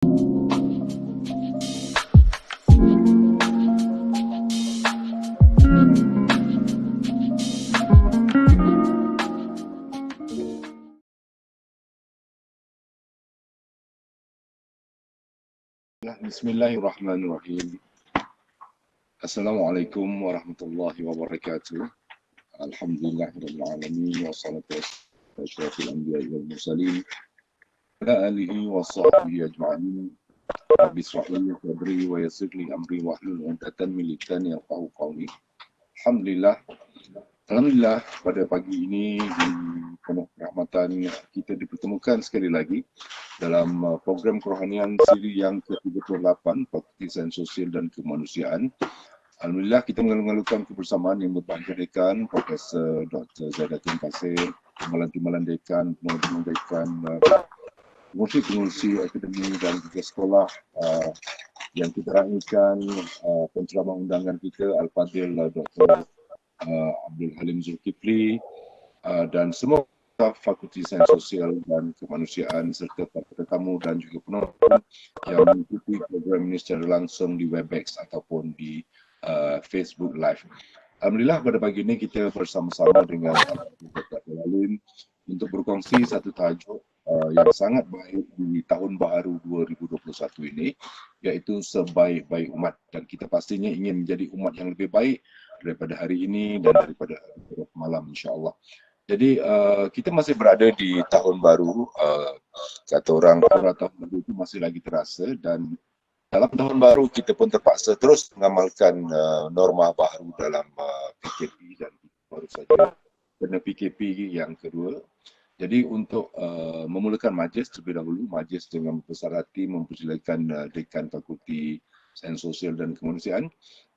Bismillahirrahmanirrahim. Assalamualaikum warahmatullahi wabarakatuh. Alhamdulillahirabbil alamin wassalatu wassalamu ala asyrafil anbiya'i wal mursalin ala alihi washabbihi ajma'in. Rabbi shrah li sadri wa yassir li amri wahlul 'uqdatam min lisani yafqahu qawli. Alhamdulillah pada pagi ini di penuh rahmatan kita dipertemukan sekali lagi dalam program kerohanian siri yang ke-38 Fakulti Sains Sosial dan Kemanusiaan. Alhamdulillah kita mengalu-alukan kebersamaan yang berbahagia dekan Profesor Dr. Zaidatun Pasir, Timbalan-timbalan dekan, pengurusi dekan, pengurusi akademi dan juga sekolah yang kita raikan, penceramah undangan kita Al-Fadhil Dr. Abdul Halim Zulkifli dan semua Fakulti Sains Sosial dan Kemanusiaan serta para tetamu dan juga penonton yang mengikuti program ini secara langsung di Webex ataupun di Facebook Live. Alhamdulillah pada pagi ini kita bersama-sama dengan Dr. Halim untuk berkongsi satu tajuk yang sangat baik di tahun baru 2021 ini, iaitu sebaik-baik umat, dan kita pastinya ingin menjadi umat yang lebih baik daripada hari ini dan daripada malam insya-Allah. Jadi kita masih berada di tahun baru, kata orang tahun baru itu masih lagi terasa, dan dalam tahun baru kita pun terpaksa terus mengamalkan norma baru dalam PKP, dan baru saja kena PKP yang kedua. Jadi untuk memulakan majlis terlebih dahulu, majlis dengan besar hati mempersilakan Dekan Fakulti Sains Sosial dan Kemanusiaan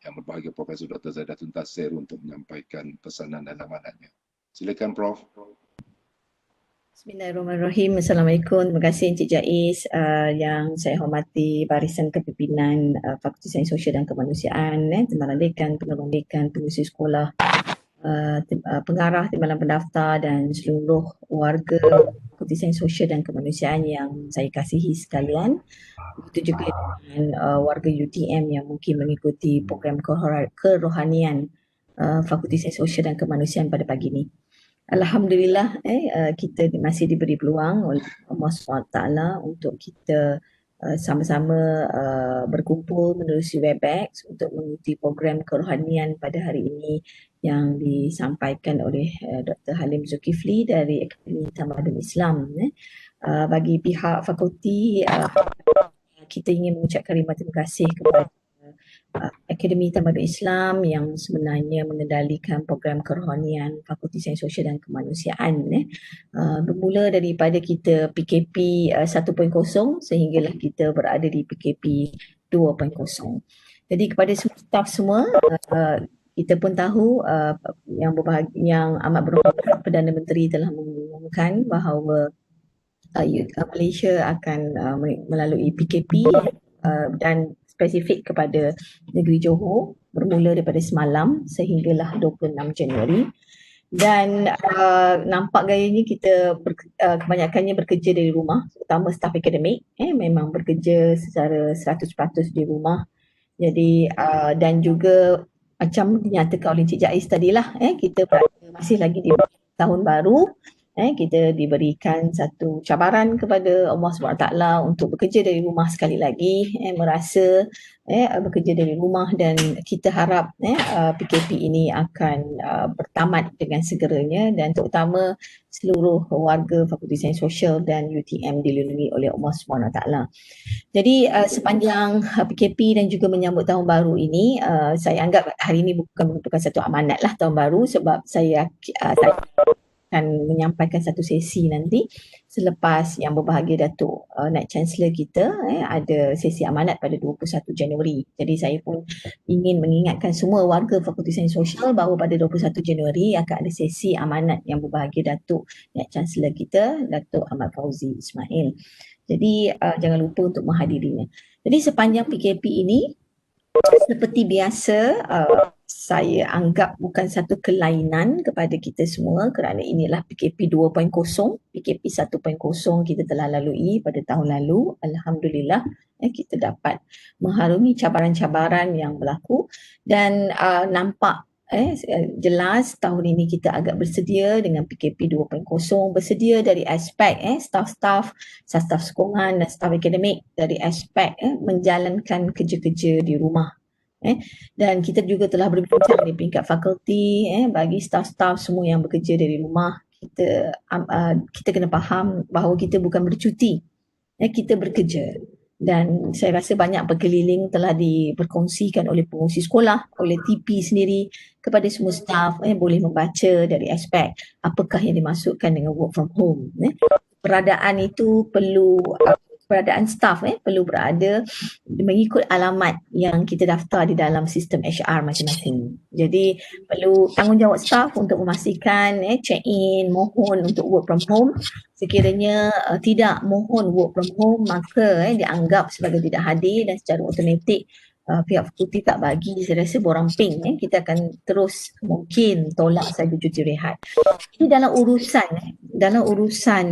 yang berbahagia Profesor Dr. Zaidatun Pasir untuk menyampaikan pesanan dan amanatnya. Silakan Prof. Bismillahirrahmanirrahim. Assalamualaikum. Terima kasih Encik Jais yang saya hormati barisan kepimpinan Fakulti Sains Sosial dan Kemanusiaan, timbalan dekan, penolong dekan, pengurusi sekolah, pengarah, timbalan pendaftar dan seluruh warga Fakulti Sains Sosial dan Kemanusiaan yang saya kasihi sekalian. Begitu juga dengan warga UTM yang mungkin mengikuti program kerohanian Fakulti Sains Sosial dan Kemanusiaan pada pagi ini. Alhamdulillah kita masih diberi peluang oleh Allah SWT untuk kita sama-sama berkumpul menerusi Webex untuk mengikuti program kerohanian pada hari ini yang disampaikan oleh Dr. Halim Zulkifli dari Akademi Tamadun Islam. Bagi pihak fakulti, kita ingin mengucapkan ribuan terima kasih kepada Akademi Tamadun Islam yang sebenarnya mengendalikan program kerohanian Fakulti Sains Sosial dan Kemanusiaan. Bermula daripada kita PKP 1.0 sehinggalah kita berada di PKP 2.0. Jadi kepada semua staf semua, kita pun tahu yang amat berhormat Perdana Menteri telah mengumumkan bahawa Malaysia akan melalui PKP dan spesifik kepada negeri Johor bermula daripada semalam sehinggalah 26 Januari. Dan nampak gayanya kita kebanyakannya bekerja dari rumah, terutama staf akademik memang bekerja secara 100% di rumah. Jadi dan juga macam dinyatakan oleh Encik Jais tadilah, kita masih lagi di tahun baru. Kita diberikan satu cabaran kepada Allah SWT untuk bekerja dari rumah sekali lagi, merasa bekerja dari rumah, dan kita harap PKP ini akan bertamat dengan segeranya, dan terutama seluruh warga Fakulti Sains Sosial dan UTM dilindungi oleh Allah SWT. Jadi sepanjang PKP dan juga menyambut tahun baru ini, saya anggap hari ini bukan merupakan satu amanat lah tahun baru, sebab saya akan menyampaikan satu sesi nanti selepas yang berbahagia Datuk Naib Chancellor kita ada sesi amanat pada 21 Januari. Jadi saya pun ingin mengingatkan semua warga Fakulti Sains Sosial bahawa pada 21 Januari akan ada sesi amanat yang berbahagia Datuk Naib Chancellor kita, Datuk Ahmad Fauzi Ismail. Jadi jangan lupa untuk menghadirinya. Jadi sepanjang PKP ini seperti biasa saya anggap bukan satu kelainan kepada kita semua kerana inilah PKP 2.0. PKP 1.0 kita telah lalui pada tahun lalu. Alhamdulillah kita dapat mengharungi cabaran-cabaran yang berlaku dan nampak jelas tahun ini kita agak bersedia dengan PKP 2.0, bersedia dari aspek staf-staf sokongan dan staf akademik, dari aspek menjalankan kerja-kerja di rumah. Dan kita juga telah berbincang di peringkat fakulti bagi staf-staf semua yang bekerja dari rumah, kita kena faham bahawa kita bukan bercuti, kita bekerja. Dan saya rasa banyak berkeliling telah diperkongsikan oleh pengurusi sekolah, oleh TP sendiri kepada semua staf boleh membaca dari aspek apakah yang dimaksudkan dengan work from home. Keberadaan itu perlu keberadaan staf perlu berada mengikut alamat yang kita daftar di dalam sistem HR masing-masing. Jadi perlu tanggungjawab staf untuk memastikan check in, mohon untuk work from home. Sekiranya tidak mohon work from home, maka dianggap sebagai tidak hadir dan secara automatik pihak fakulti tak bagi, saya rasa borang pink kita akan terus mungkin tolak saja cuti rehat. Jadi dalam urusan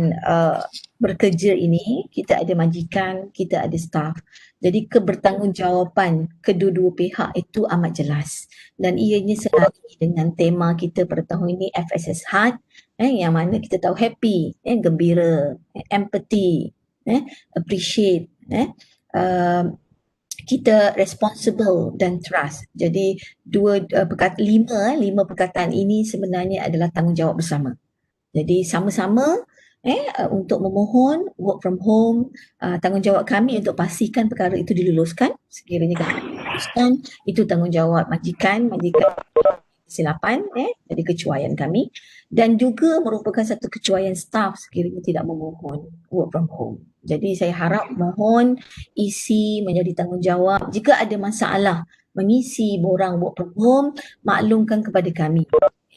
bekerja ini kita ada majikan, kita ada staf. Jadi kebertanggungjawaban kedua-dua pihak itu amat jelas dan ianya selari dengan tema kita pada tahun ini FSS Heart yang mana kita tahu happy, gembira, empathy, appreciate, kita responsible dan trust. Jadi lima perkataan ini sebenarnya adalah tanggungjawab bersama. Jadi sama-sama untuk memohon work from home, tanggungjawab kami untuk pastikan perkara itu diluluskan. Sekiranya kami luluskan, itu tanggungjawab majikan kesilapan, jadi kecuaian kami, dan juga merupakan satu kecuaian staf sekiranya tidak memohon work from home. Jadi saya harap mohon isi menjadi tanggungjawab. Jika ada masalah mengisi borang work from home, maklumkan kepada kami.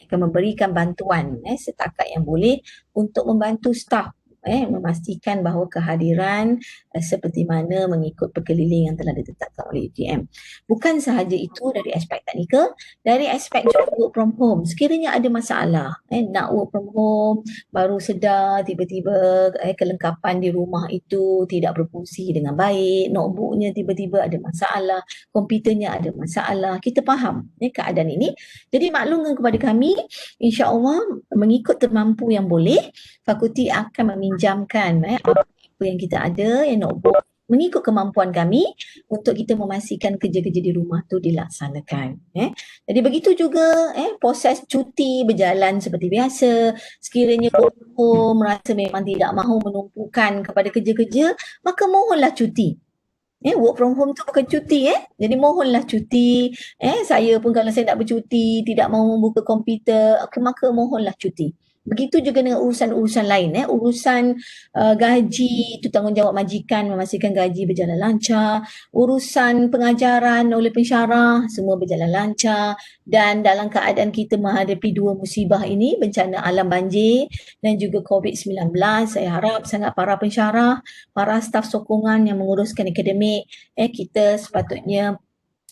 Akan memberikan bantuan setakat yang boleh untuk membantu staf memastikan bahawa kehadiran seperti mana mengikut perkeliling yang telah ditetapkan oleh UTM. Bukan sahaja itu dari aspek teknikal, dari aspek juga work from home. Sekiranya ada masalah nak work from home, baru sedar tiba-tiba kelengkapan di rumah itu tidak berfungsi dengan baik, notebooknya tiba-tiba ada masalah, komputernya ada masalah, kita faham keadaan ini. Jadi maklumkan kepada kami, insya-Allah mengikut termampu yang boleh, fakulti akan meminjamkan apa yang kita ada, notebook, mengikut kemampuan kami untuk kita memastikan kerja-kerja di rumah tu dilaksanakan. Jadi begitu juga proses cuti berjalan seperti biasa. Sekiranya merasa memang tidak mahu menumpukan kepada kerja-kerja, maka mohonlah cuti. Work from home tu bukan cuti jadi mohonlah cuti. Saya pun kalau saya nak bercuti, tidak mahu membuka komputer, maka mohonlah cuti. Begitu juga dengan urusan-urusan lain. Urusan gaji, itu tanggungjawab majikan memastikan gaji berjalan lancar. Urusan pengajaran oleh pensyarah, semua berjalan lancar. Dan dalam keadaan kita menghadapi dua musibah ini, bencana alam banjir dan juga COVID-19, saya harap sangat para pensyarah, para staf sokongan yang menguruskan akademik, kita sepatutnya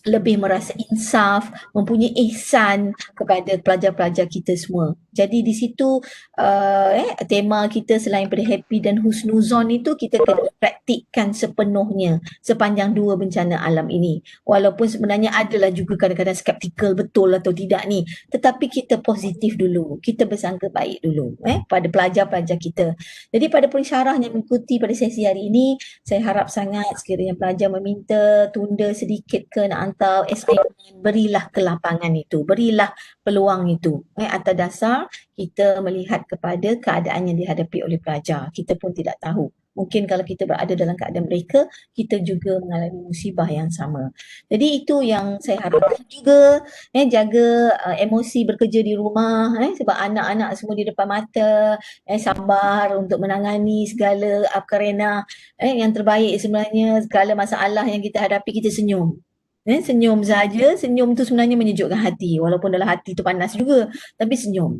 lebih merasa insaf, mempunyai ihsan kepada pelajar-pelajar kita semua. Jadi di situ tema kita selain pada happy dan husnuzon itu, kita kena praktikkan sepenuhnya sepanjang dua bencana alam ini. Walaupun sebenarnya adalah juga kadang-kadang skeptikal betul atau tidak ni, tetapi kita positif dulu, kita bersangka baik dulu pada pelajar-pelajar kita. Jadi pada pensyarah yang mengikuti pada sesi hari ini, saya harap sangat sekiranya pelajar meminta tunda sedikit ke nak hantar assignment, berilah kelapangan itu, berilah peluang itu. Atas dasar kita melihat kepada keadaan yang dihadapi oleh pelajar. Kita pun tidak tahu. Mungkin kalau kita berada dalam keadaan mereka, kita juga mengalami musibah yang sama. Jadi itu yang saya harapkan juga, jaga emosi bekerja di rumah, sebab anak-anak semua di depan mata, sabar untuk menangani segala karena yang terbaik sebenarnya segala masalah yang kita hadapi, kita senyum. Senyum saja, senyum tu sebenarnya menyejukkan hati, walaupun dalam hati tu panas juga, tapi senyum.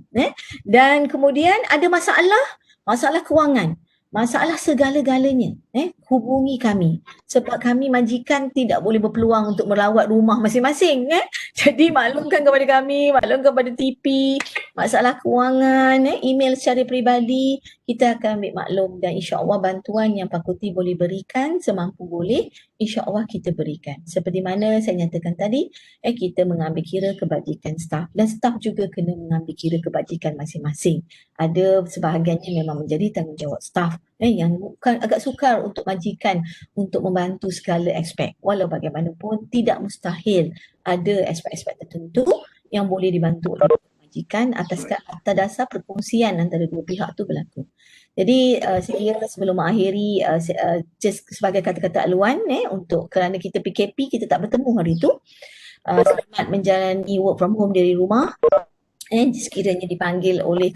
Dan kemudian ada masalah kewangan, masalah segala-galanya. hubungi kami. Sebab kami majikan tidak boleh berpeluang untuk merawat rumah masing-masing. Jadi maklumkan kepada kami, maklumkan kepada TP, masalah kewangan, email secara peribadi, kita akan ambil maklum dan insya-Allah bantuan yang fakulti boleh berikan semampu boleh, insya-Allah kita berikan. Seperti mana saya nyatakan tadi, kita mengambil kira kebajikan staf dan staf juga kena mengambil kira kebajikan masing-masing. Ada sebahagiannya memang menjadi tanggungjawab staf yang bukan agak sukar untuk majikan untuk membantu segala aspek. Walau bagaimanapun tidak mustahil ada aspek-aspek tertentu yang boleh dibantu oleh majikan atas dasar perkongsian antara dua pihak tu berlaku. Jadi saya sebelum mengakhiri just sebagai kata-kata aluan untuk kerana kita PKP kita tak bertemu hari tu. Selamat menjalani work from home dari rumah. Sekiranya dipanggil oleh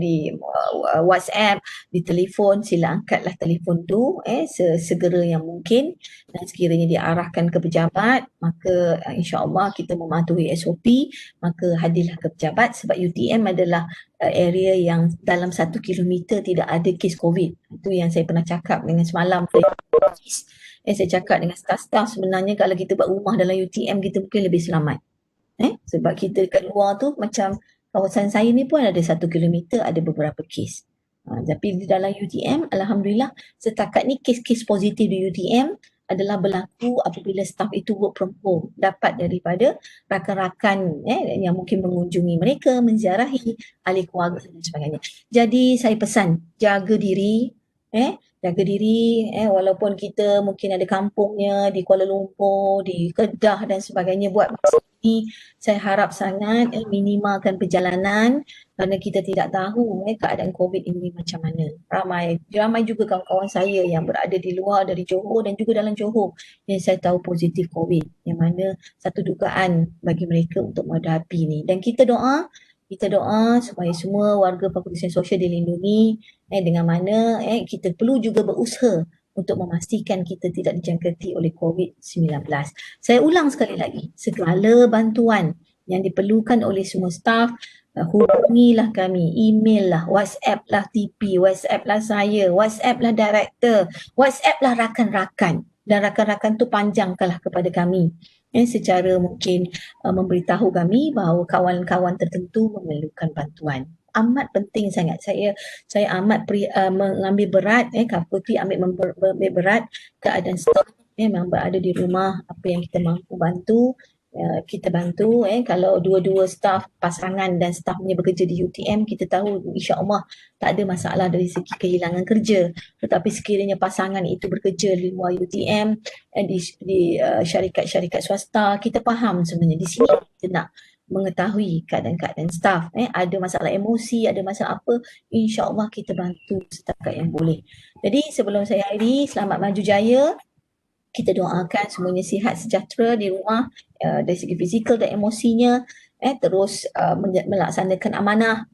di WhatsApp, di telefon, sila angkatlah telefon tu sesegera yang mungkin dan sekiranya diarahkan ke pejabat maka insya-Allah kita mematuhi SOP maka hadirlah ke pejabat sebab UTM adalah area yang dalam 1 kilometer tidak ada kes COVID. Itu yang saya pernah cakap dengan semalam saya cakap dengan staf-staf sebenarnya kalau kita buat rumah dalam UTM kita mungkin lebih selamat. Sebab kita kat luar tu macam kawasan saya ni pun ada 1 kilometer ada beberapa kes. Tapi di dalam UTM, Alhamdulillah setakat ni kes-kes positif di UTM adalah berlaku apabila staf itu work from home. Dapat daripada rakan-rakan yang mungkin mengunjungi mereka, menziarahi ahli keluarga dan sebagainya. Jadi saya pesan, jaga diri, walaupun kita mungkin ada kampungnya di Kuala Lumpur, di Kedah dan sebagainya buat masa ini, saya harap sangat minimalkan perjalanan kerana kita tidak tahu keadaan COVID ini macam mana. Ramai juga kawan-kawan saya yang berada di luar dari Johor dan juga dalam Johor yang saya tahu positif COVID, yang mana satu dugaan bagi mereka untuk menghadapi ni. Dan kita doa supaya semua warga Fakulti Sains Sosial dilindungi dengan mana kita perlu juga berusaha untuk memastikan kita tidak dijangkiti oleh COVID-19. Saya ulang sekali lagi, segala bantuan yang diperlukan oleh semua staf, hubungilah kami, email lah, WhatsApp lah TP, WhatsApp lah saya, WhatsApp lah director, WhatsApp lah rakan-rakan dan rakan-rakan tu panjangkanlah kepada kami secara mungkin memberitahu kami bahawa kawan-kawan tertentu memerlukan bantuan. Amat penting sangat. Saya amat mengambil berat, fakulti ambil berat keadaan staf memang berada di rumah, apa yang kita mampu bantu kita bantu. Kalau dua-dua staf pasangan dan stafnya bekerja di UTM, kita tahu insya-Allah tak ada masalah dari segi kehilangan kerja. Tetapi sekiranya pasangan itu bekerja di luar UTM di syarikat-syarikat swasta, kita faham sebenarnya di sini kita nak mengetahui keadaan-keadaan staf, ada masalah emosi, ada masalah apa, insya-Allah kita bantu setakat yang boleh. Jadi sebelum saya akhiri, selamat maju jaya. Kita doakan semuanya sihat sejahtera di rumah dari segi fizikal dan emosinya, terus melaksanakan amanah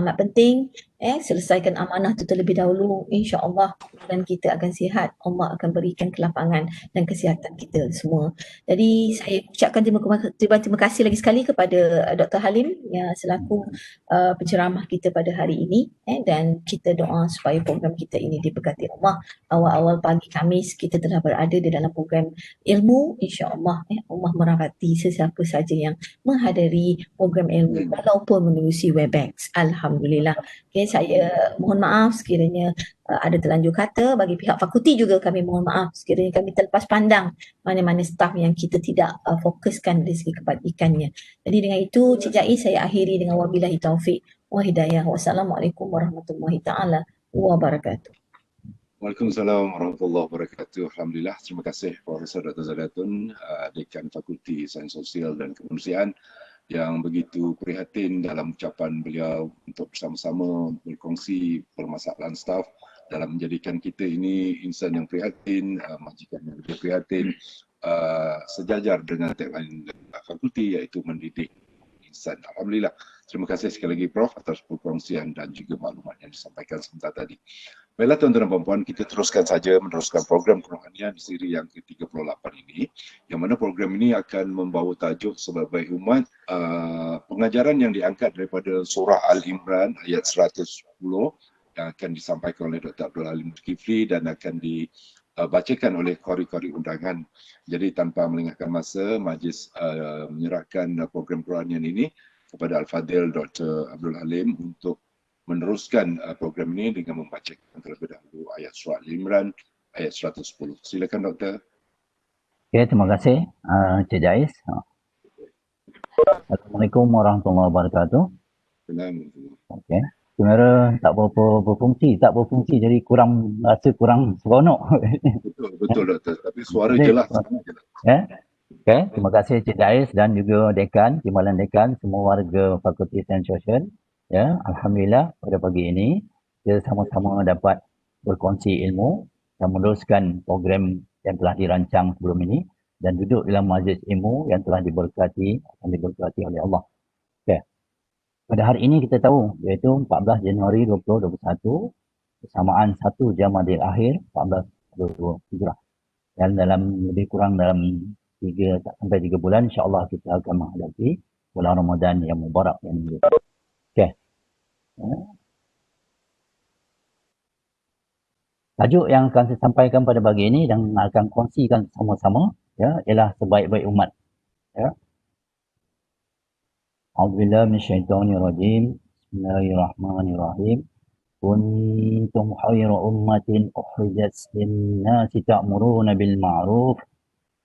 amat penting, selesaikan amanah tu terlebih dahulu, insya-Allah dan kita akan sihat, Allah akan berikan kelapangan dan kesihatan kita semua. Jadi saya ucapkan terima kasih lagi sekali kepada Dr. Halim yang selaku penceramah kita pada hari ini, dan kita doa supaya program kita ini diberkati Allah. Awal-awal pagi Khamis kita telah berada di dalam program ilmu, insya-Allah Allah merahmati sesiapa saja yang menghadiri program ilmu walaupun menerusi Webex. Alhamdulillah. Saya mohon maaf sekiranya ada terlanjur kata. Bagi pihak fakulti juga kami mohon maaf sekiranya kami terlepas pandang mana-mana staf yang kita tidak fokuskan dari segi kebajikannya. Jadi dengan itu Cik Jais saya akhiri dengan wabillahi taufik wa hidayah. Wassalamualaikum warahmatullahi taala wabarakatuh. Waalaikumsalam warahmatullahi wabarakatuh. Alhamdulillah, terima kasih Profesor Dr. Zadatun, Dekan Fakulti Sains Sosial dan Kemanusiaan yang begitu prihatin dalam ucapan beliau untuk bersama-sama berkongsi permasalahan staf dalam menjadikan kita ini insan yang prihatin, majikan yang lebih prihatin, sejajar dengan tagline fakulti iaitu mendidik insan. Alhamdulillah. Terima kasih sekali lagi Prof atas perkongsian dan juga maklumat yang disampaikan sebentar tadi. Baiklah tuan-tuan dan puan-puan, kita teruskan saja meneruskan program Kerohanian di siri yang ke-38 ini, yang mana program ini akan membawa tajuk sebagai umat pengajaran yang diangkat daripada surah Al-Imran ayat 110 yang akan disampaikan oleh Dr. Abdul Halim Zulkifli dan akan dibacakan oleh kori-kori undangan. Jadi tanpa melengahkan masa, majlis menyerahkan program Quranian ini kepada Al-Fadhil Dr. Abdul Halim untuk meneruskan program ini dengan membacakan terlebih dahulu ayat surah Al-Imran ayat 110. Silakan Doktor. Okey, terima kasih Encik Jais. Assalamualaikum warahmatullahi wabarakatuh. Assalamualaikum. Okey. Kamera tak berfungsi jadi rasa kurang seronok. Betul Doktor, tapi suara jelas. Ya. Okey, terima kasih Encik Jais dan juga Dekan, Timbalan Dekan, semua warga Fakulti Sains Sosial. Ya, alhamdulillah pada pagi ini kita sama-sama dapat berkongsi ilmu dan meneruskan program yang telah dirancang sebelum ini dan duduk dalam majlis ilmu yang telah diberkati oleh Allah. Okey. Pada hari ini kita tahu iaitu 14 Januari 2021 bersamaan 1 Jamadil Akhir 1422 Hijrah. Dan dalam lebih kurang dalam 3 sampai 3 bulan insya-Allah kita akan menghadapi bulan Ramadan yang mubarak yang ini. Okey. Tajuk yang akan saya sampaikan pada pagi ini dan akan kongsikan sama-sama ya ialah sebaik-baik umat. Ya. A'udzubillahi minasyaitonirrajim. Bismillahirrahmanirrahim. Kuntum khayra ummatin ukhrijat lin-nasi ta'muruna bil ma'ruf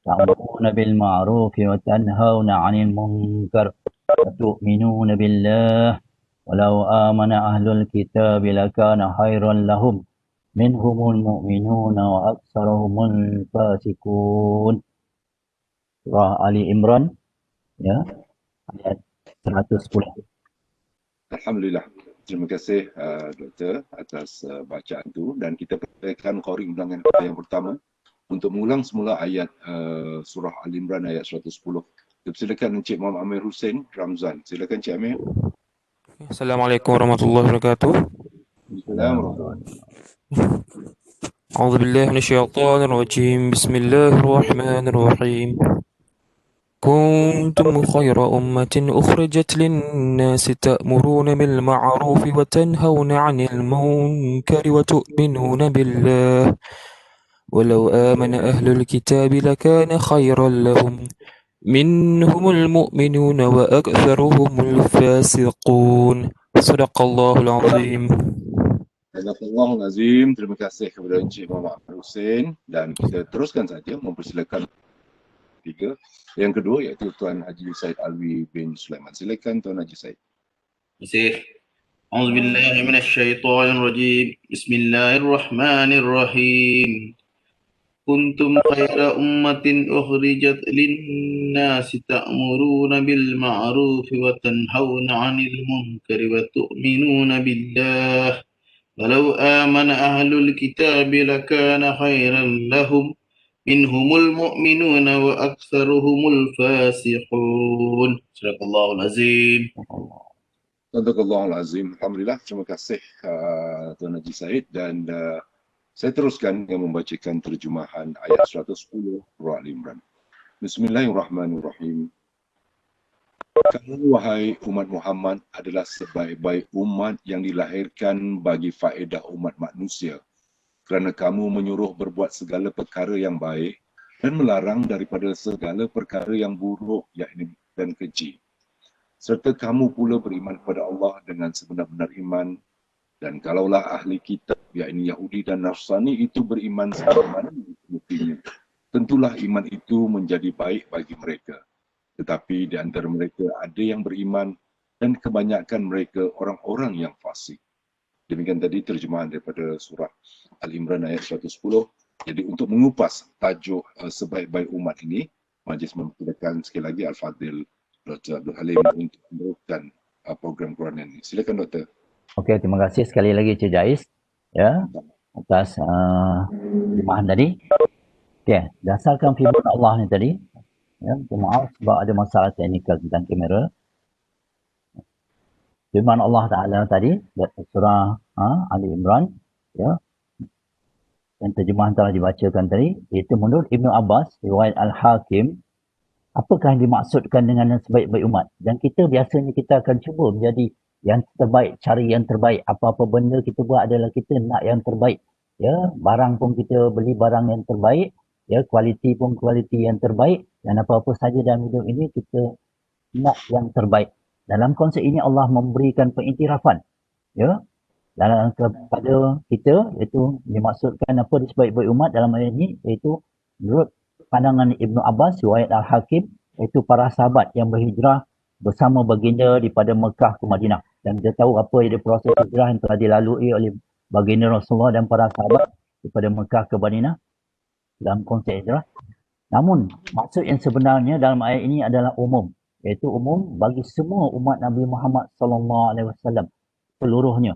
wa tanhauna 'anil munkar wa tu'minuna billah. Walau amana ahlul kitab lakana khairan lahum minhumul mu'minuna wa aktsaruhumul fasiqun. Surah Ali Imran ya ayat 110. Alhamdulillah. Terima kasih Doktor atas bacaan itu dan kita persilakan qari undangan kita yang pertama untuk mengulang semula ayat surah Al Imran ayat 110. Silakan Encik Muhammad Amir Hussein Ramzan. Silakan Encik Amir. Assalamualaikum warahmatullahi wabarakatuh. Assalamualaikum. أعوذ بالله من الشيطان الرجيم بسم الله الرحمن الرحيم كنتم خير أمة أخرجت للناس تأمرون بالمعروف وتنهون عن المنكر وتؤمنون بالله ولو آمن أهل الكتاب لكان خيرا لهم منهم المؤمنون وأكثرهم الفاسقون صدق الله العظيم. Assalamualaikum Azim. Terima kasih kepada Encik Muhammad Amir Hussein dan kita teruskan saja mempersilakan tiga. Yang kedua iaitu Tuan Haji Said Alwi bin Sulaiman. Silakan Tuan Haji Said. Terima kasih. A'udzubillahi minasyaitonirrajim. Bismillahirrahmanirrahim. Kuntum khaira ummatin ukhrijat lin-nasi ta'muruna bil ma'ruf wa tanhauna 'anil munkari wa tu'minuna billah. Walau amana ahlul kitab lakana khairan lahum minhumul mu'minuna wa aktsaruhumul fasiqun. Sadaqallahul azim. Sadaqallahul azim. Alhamdulillah. Terima kasih Tuan Haji Said dan saya teruskan dengan membacakan terjemahan ayat 110 surah Al-Imran. Bismillahirrahmanirrahim. Kamu wahai umat Muhammad adalah sebaik-baik umat yang dilahirkan bagi faedah umat manusia kerana kamu menyuruh berbuat segala perkara yang baik dan melarang daripada segala perkara yang buruk yakni dan keji. Serta kamu pula beriman kepada Allah dengan sebenar-benar iman dan kalaulah ahli kitab yakni Yahudi dan Nasrani itu beriman sebagaimana mestinya, tentulah iman itu menjadi baik bagi mereka. Tetapi di antara mereka ada yang beriman dan kebanyakan mereka orang-orang yang fasik. Demikian tadi terjemahan daripada surah Al-Imran ayat 110. Jadi untuk mengupas tajuk sebaik-baik umat ini, majlis mempersilakan sekali lagi Al-Fadhil Dr. Abdul Halim untuk meneruskan program Quran ini. Silakan Doktor. Okey, terima kasih sekali lagi Encik Jais ya atas terjemahan tadi. Okey, dasarkan firman Allah ni tadi. Ya, maaf sebab ada masalah teknikal tentang kamera. Firman Allah Ta'ala tadi, surah Ali Imran, ya, dan terjemahan telah dibacakan tadi, iaitu menurut Ibnu Abbas, riwayat Al-Hakim, apakah yang dimaksudkan dengan sebaik-baik umat? Dan kita biasanya kita akan cuba menjadi yang terbaik, cari yang terbaik. Apa-apa benda kita buat adalah kita nak yang terbaik. Ya, barang pun kita beli barang yang terbaik, ya, kualiti pun kualiti yang terbaik, dan apa-apa saja dalam hidup ini kita nak yang terbaik. Dalam konsep ini Allah memberikan pengiktirafan, ya, dalam kepada kita, iaitu dimaksudkan apa di sebaik-baik umat dalam ayat ini, iaitu menurut pandangan Ibnu Abbas, riwayat Al-Hakim, iaitu para sahabat yang berhijrah bersama baginda daripada Mekah ke Madinah. Dan kita tahu apa yang proses hijrah yang telah dilalui oleh baginda Rasulullah dan para sahabat daripada Mekah ke Madinah dalam konsep hijrah. Namun, maksud yang sebenarnya dalam ayat ini adalah umum, iaitu umum bagi semua umat Nabi Muhammad SAW seluruhnya.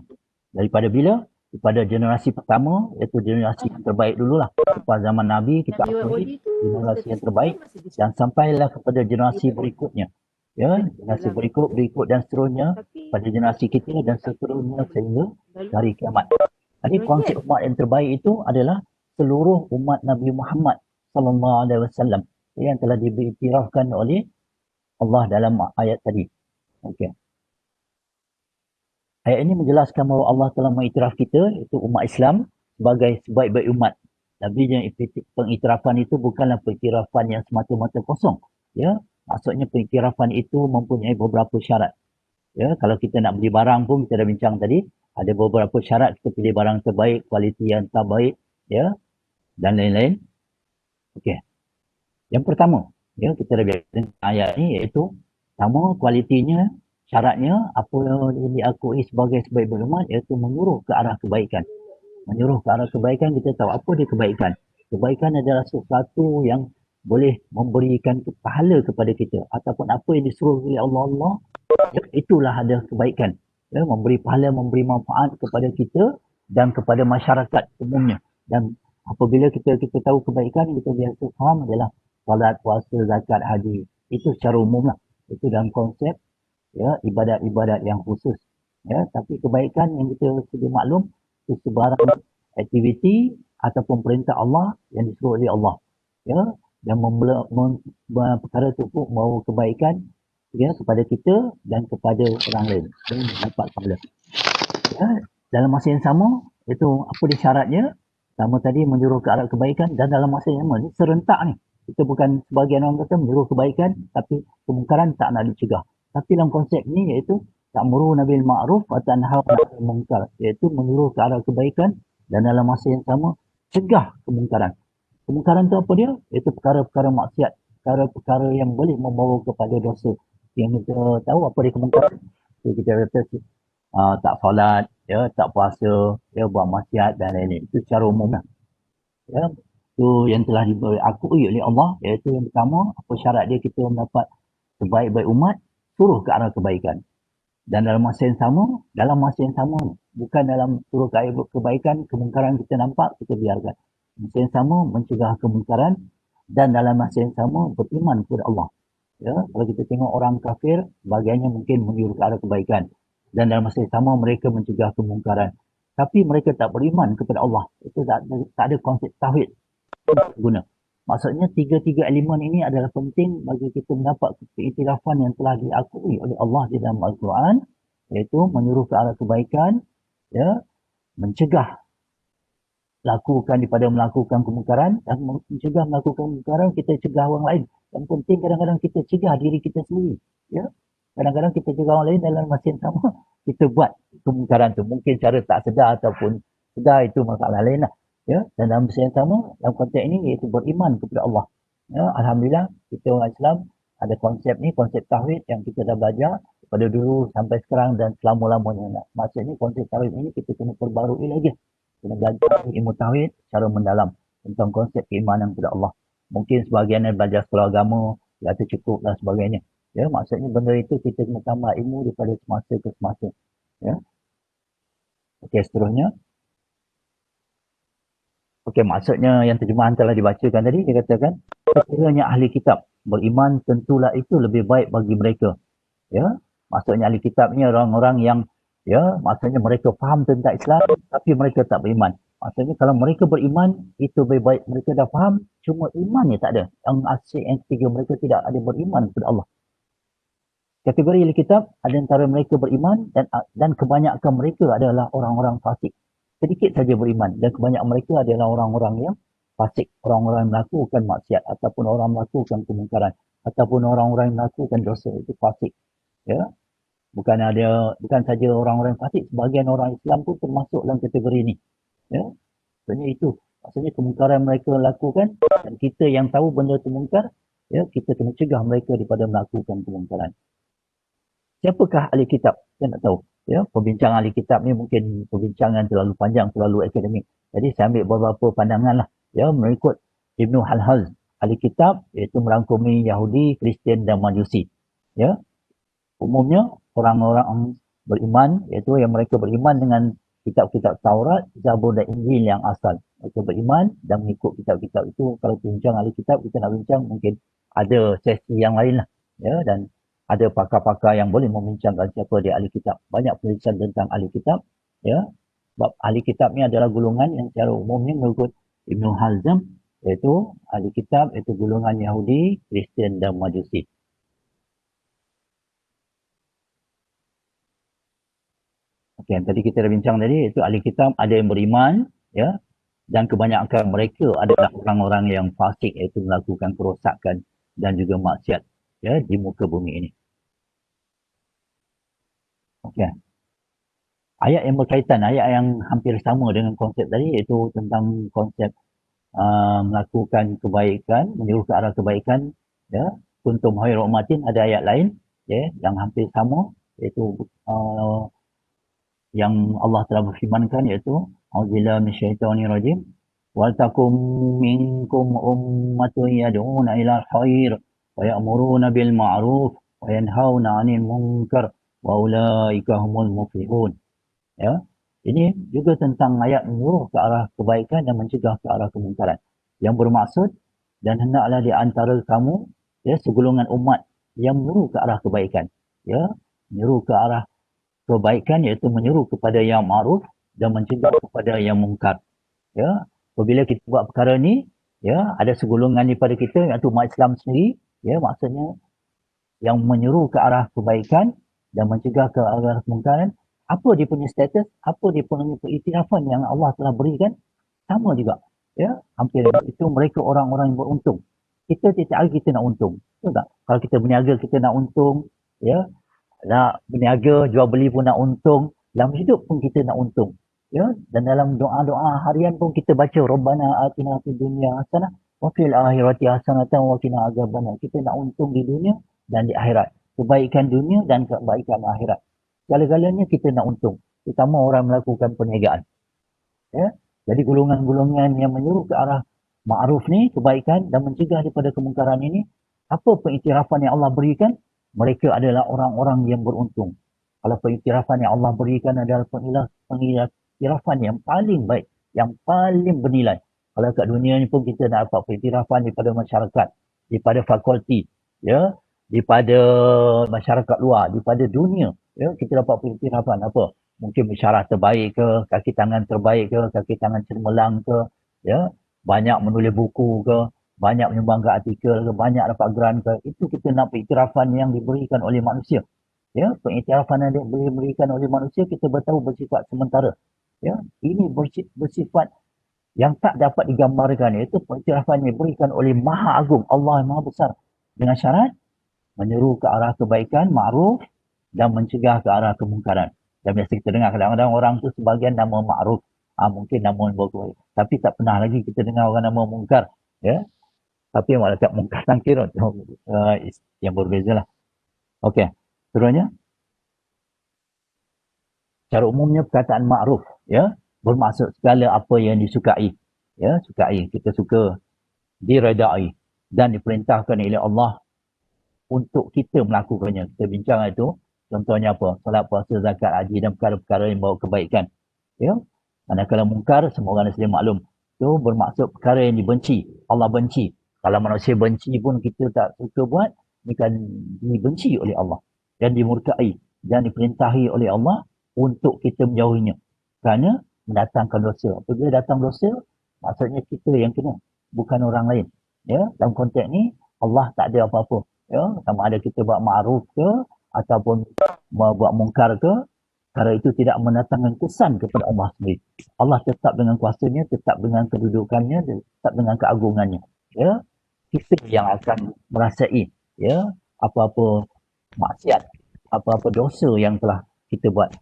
Daripada bila? Daripada generasi pertama, iaitu generasi yang terbaik dululah. Pada zaman Nabi, kita akui generasi yang terbaik, dan sampailah kepada generasi berikutnya. Ya, generasi berikut dan seterusnya, pada generasi kita dan seterusnya sehingga hari kiamat. Jadi konsep umat yang terbaik itu adalah seluruh umat Nabi Muhammad SAW yang telah diiktirafkan oleh Allah dalam ayat tadi. Okey. Ayat ini menjelaskan bahawa Allah telah mengiktiraf kita, iaitu umat Islam, sebagai sebaik-baik umat. Tapi pengiktirafan itu bukanlah pengiktirafan yang semata-mata kosong. Ya, maksudnya pengiktirafan itu mempunyai beberapa syarat. Ya, kalau kita nak beli barang pun kita dah bincang tadi, ada beberapa syarat kita pilih barang terbaik, kualiti yang terbaik, ya, dan lain-lain. Okey. Yang pertama, ya, kita dah bincang ayat ni, iaitu pertama, kualitinya, syaratnya apa yang diakui sebagai sebaik-baik umat, iaitu menyuruh ke arah kebaikan. Menyuruh ke arah kebaikan, kita tahu apa dia kebaikan. Kebaikan adalah sesuatu yang boleh memberikan pahala kepada kita, ataupun apa yang disuruh oleh Allah, itulah ada kebaikan. Ya, memberi pahala, memberi manfaat kepada kita dan kepada masyarakat umumnya. Dan apabila kita tahu kebaikan, kita biasa faham adalah salat, puasa, zakat, haji. Itu secara umum lah. Itu dalam konsep, ya, ibadat-ibadat yang khusus. Ya, tapi kebaikan yang kita sudah maklum, itu sebarang aktiviti ataupun perintah Allah yang disuruh oleh Allah. Ya, dan perkara itu pun membawa kebaikan, ya, kepada kita dan kepada orang lain. Dan dapat pahala. Ya, dalam masa yang sama, itu apa dia syaratnya? Pertama tadi menyuruh ke arah kebaikan, dan dalam masa yang sama, ini serentak ni. Kita bukan sebagian orang kata menyuruh kebaikan, tapi kemungkaran tak nak dicegah. Tapi dalam konsep ni iaitu ta'muruna bil ma'ruf wa tanhauna 'anil munkar, iaitu menyuruh ke arah kebaikan dan dalam masa yang sama cegah kemungkaran. Kemungkaran tu apa dia? Iaitu perkara-perkara maksiat, perkara-perkara yang boleh membawa kepada dosa. Yang kita tahu apa dia kemungkaran. Kita kata tak solat, ya, tak puasa, ya, buat maksiat dan lain-lain. Itu secara umum lah. Ya, itu yang telah diakui oleh Allah, iaitu yang pertama, apa syarat dia kita mendapat sebaik-baik umat, suruh ke arah kebaikan. Dan dalam masa yang sama, bukan dalam suruh ke arah kebaikan, kemungkaran kita nampak, kita biarkan. Masa yang sama, mencegah kemungkaran, dan dalam masa yang sama, beriman kepada Allah. Ya, kalau kita tengok orang kafir, bagiannya mungkin menyuruh ke arah kebaikan. Dan dalam masa yang sama, mereka mencegah kemungkaran. Tapi mereka tak beriman kepada Allah. Itu tak ada konsep tauhid guna. Maksudnya tiga-tiga elemen ini adalah penting bagi kita mendapat keiktirafan yang telah diakui oleh Allah di dalam Al-Quran, iaitu menyuruh ke arah kebaikan, ya, mencegah daripada melakukan kemungkaran, dan mencegah melakukan kemungkaran, kita cegah orang lain. Yang penting kadang-kadang kita cegah diri kita sendiri. Ya, kadang-kadang kita cegah orang lain dalam masa yang sama kita buat kemungkaran tu. Mungkin cara tak sedar ataupun sedar, itu masalah lain lah. Ya, dan dalam masa yang sama, dalam konteks ini iaitu beriman kepada Allah. Ya, Alhamdulillah, kita orang Islam ada konsep ni, konsep tauhid yang kita dah belajar pada dulu sampai sekarang dan selama-lamanya. Maksudnya konsep tauhid ini kita kena perbarui lagi. Kena belajar ilmu tauhid secara mendalam tentang konsep keimanan kepada Allah. Mungkin sebahagian yang belajar sekolah agama, kata cukup dan sebagainya. Ya, maksudnya benda itu kita kena tambah ilmu daripada semasa ke semasa. Ya. Okey, seterusnya. Okey, maksudnya yang terjemahan telah dibacakan tadi, dia katakan, sekiranya ahli kitab beriman, tentulah itu lebih baik bagi mereka. Ya, maksudnya ahli kitab ni orang-orang yang, ya, maksudnya mereka faham tentang Islam, tapi mereka tak beriman. Maksudnya kalau mereka beriman, itu lebih baik. Mereka dah faham, cuma imannya tak ada. Yang asyik yang ketiga, mereka tidak ada beriman kepada Allah. Kategori ahli kitab ada antara mereka beriman dan kebanyakan mereka adalah orang-orang fasik. Sedikit saja beriman dan kebanyakan mereka adalah orang-orang yang fasik, orang-orang yang melakukan maksiat ataupun orang melakukan kemungkaran ataupun orang-orang yang melakukan dosa, itu fasik. Ya. Bukan saja orang-orang fasik, sebahagian orang Islam pun termasuk dalam kategori ini. Ya. Maksudnya itu. Maksudnya kemungkaran mereka lakukan dan kita yang tahu benda itu mungkar, ya, kita kena cegah mereka daripada melakukan kemungkaran. Siapakah ahli kitab? Saya tak tahu. Ya, perbincangan ahli kitab ni mungkin perbincangan terlalu panjang, terlalu akademik. Jadi saya ambil beberapa pandangan lah. Ya, mengikut Ibnu Halhaz, ahli kitab iaitu merangkumi Yahudi, Kristian dan Majusi. Ya, umumnya orang-orang beriman iaitu yang mereka beriman dengan kitab-kitab Taurat, Zabur dan Injil yang asal. Mereka beriman dan mengikut kitab-kitab itu. Kalau bincang ahli kitab, kita nak bincang mungkin ada sesi yang lain lah. Ya, dan ada pakar-pakar yang boleh membincangkan siapa dia ahli kitab. Banyak penelitian tentang ahli kitab. Ya, sebab ahli kitab ni adalah golongan yang secara umumnya mengikut Ibnu Hazm, iaitu ahli kitab iaitu golongan Yahudi, Kristian dan Majusi. Okey, tadi kita dah bincang tadi, itu ahli kitab ada yang beriman, ya, dan kebanyakan mereka adalah orang-orang yang fasik, iaitu melakukan kerosakan dan juga maksiat, ya, di muka bumi ini. Okey. Ayat yang berkaitan, ayat yang hampir sama dengan konsep tadi, iaitu tentang konsep melakukan kebaikan, menyuruh ke arah kebaikan, ya. Kuntum khairu ummatin, ada ayat lain, ya, yang hampir sama, iaitu yang Allah telah berfirmankan, iaitu auzubillahi minasyaitonir rajim, wal takum minkum ummatun yad'una ila khair wa ya'muruna bil ma'ruf wa yanhauna 'anil munkar wa ulaika humul muflihun. Ya, ini juga tentang ayat menyuruh ke arah kebaikan dan mencegah ke arah kemungkaran. Yang bermaksud, dan hendaklah di antara kamu, ya, segolongan umat yang menyuruh ke arah kebaikan. Ya, menyuruh ke arah kebaikan iaitu menyuruh kepada yang ma'ruf dan mencegah kepada yang mungkar. Ya, apabila kita buat perkara ni, ya, ada segolongan daripada kita iaitu umat Islam sendiri, ya, maksudnya yang menyuruh ke arah kebaikan dan mencegah ke arah kemungkaran. Apa dia punya status, apa dia punya keiktirafan yang Allah telah berikan, sama juga. Ya, hampir itu mereka orang-orang yang beruntung. Kita tiap hari kita nak untung. Betul tak? Kalau kita berniaga kita nak untung, ya, nak berniaga, jual beli pun nak untung, dalam hidup pun kita nak untung. Ya, dan dalam doa-doa harian pun kita baca Rabbana atina fid dunya hasanah wa fil akhirati hasanatan wa qina adzabannar. Kita nak untung di dunia dan di akhirat. Kebaikan dunia dan kebaikan akhirat. Segala-galanya kita nak untung, terutama orang melakukan perniagaan. Ya, jadi golongan-golongan yang menyuruh ke arah ma'ruf ni, kebaikan, dan mencegah daripada kemungkaran ini, apa pengiktirafan yang Allah berikan? Mereka adalah orang-orang yang beruntung. Kalau pengiktirafan yang Allah berikan adalah pengiktirafan yang paling baik, yang paling bernilai. Kalau kat dunia ni pun kita nak dapat pengiktirafan daripada masyarakat, daripada fakulti, ya, daripada masyarakat luar, daripada dunia. Ya, kita dapat pengiktirafan apa? Mungkin bisyarah terbaik ke, kaki tangan terbaik ke, kaki tangan cemerlang ke, ya, banyak menulis buku ke, banyak menyumbangkan artikel ke, banyak dapat grant ke. Itu kita nak pengiktirafan yang diberikan oleh manusia. Ya, pengiktirafan yang diberikan oleh manusia kita bertahu bersifat sementara. Ya, ini bersifat yang tak dapat digambarkan, iaitu pengiktirafan yang diberikan oleh Maha Agung, Allah yang Maha Besar, dengan syarat menyeru ke arah kebaikan, ma'ruf, dan mencegah ke arah kemungkaran. Dan biasa kita dengar kadang-kadang orang tu sebagian nama ma'ruf, mungkin nama bagus, tapi tak pernah lagi kita dengar orang nama mungkar. Ya, tapi yang malaikat mungkar tangkir yang berbeza lah. Okey, seterusnya, secara umumnya perkataan ma'ruf, ya, bermaksud segala apa yang disukai. Ya, sukai, kita suka, diredai dan diperintahkan oleh Allah untuk kita melakukannya. Kita bincang itu, contohnya apa? Solat, puasa, zakat, haji dan perkara-perkara yang bawa kebaikan. Ya. Manakala mungkar, semua orang sedia maklum. Itu bermaksud perkara yang dibenci. Allah benci. Kalau manusia benci pun kita tak suka buat, ini kan dibenci oleh Allah. Dan dimurkai. Dan diperintahi oleh Allah untuk kita menjauhinya. Kerana mendatangkan dosa. Apabila datang dosa, maksudnya kita yang kena. Bukan orang lain. Ya. Dalam konteks ni, Allah tak ada apa-apa. Ya. Sama ada kita buat ma'ruf ke, ataupun buat mungkar ke, perkara itu tidak mendatangkan kesan kepada Allah sendiri. Allah tetap dengan kuasanya, tetap dengan kedudukannya, tetap dengan keagungannya. Ya, kita yang akan merasai ya apa-apa maksiat, apa-apa dosa yang telah kita buat.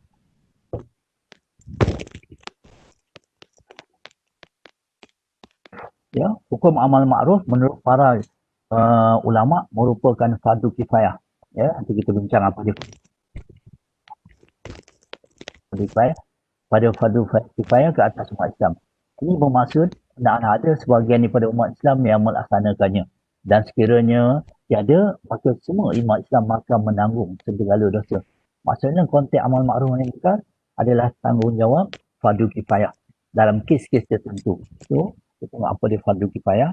Ya, hukum amal ma'ruf menurut para ulama merupakan fardu kifayah. Ya, nanti kita bincang apa dia fardu kifayah. Pada fardu kifayah ke atas umat Islam. Ini bermaksud ada sebahagian daripada umat Islam yang melaksanakannya. Dan sekiranya tiada, maka semua umat Islam akan menanggung segala dosa. Maksudnya konteks amal ma'ruf nahi munkar adalah tanggungjawab fardu kifayah dalam kes-kes tertentu. So, kita tengok apa dia fardu kifayah.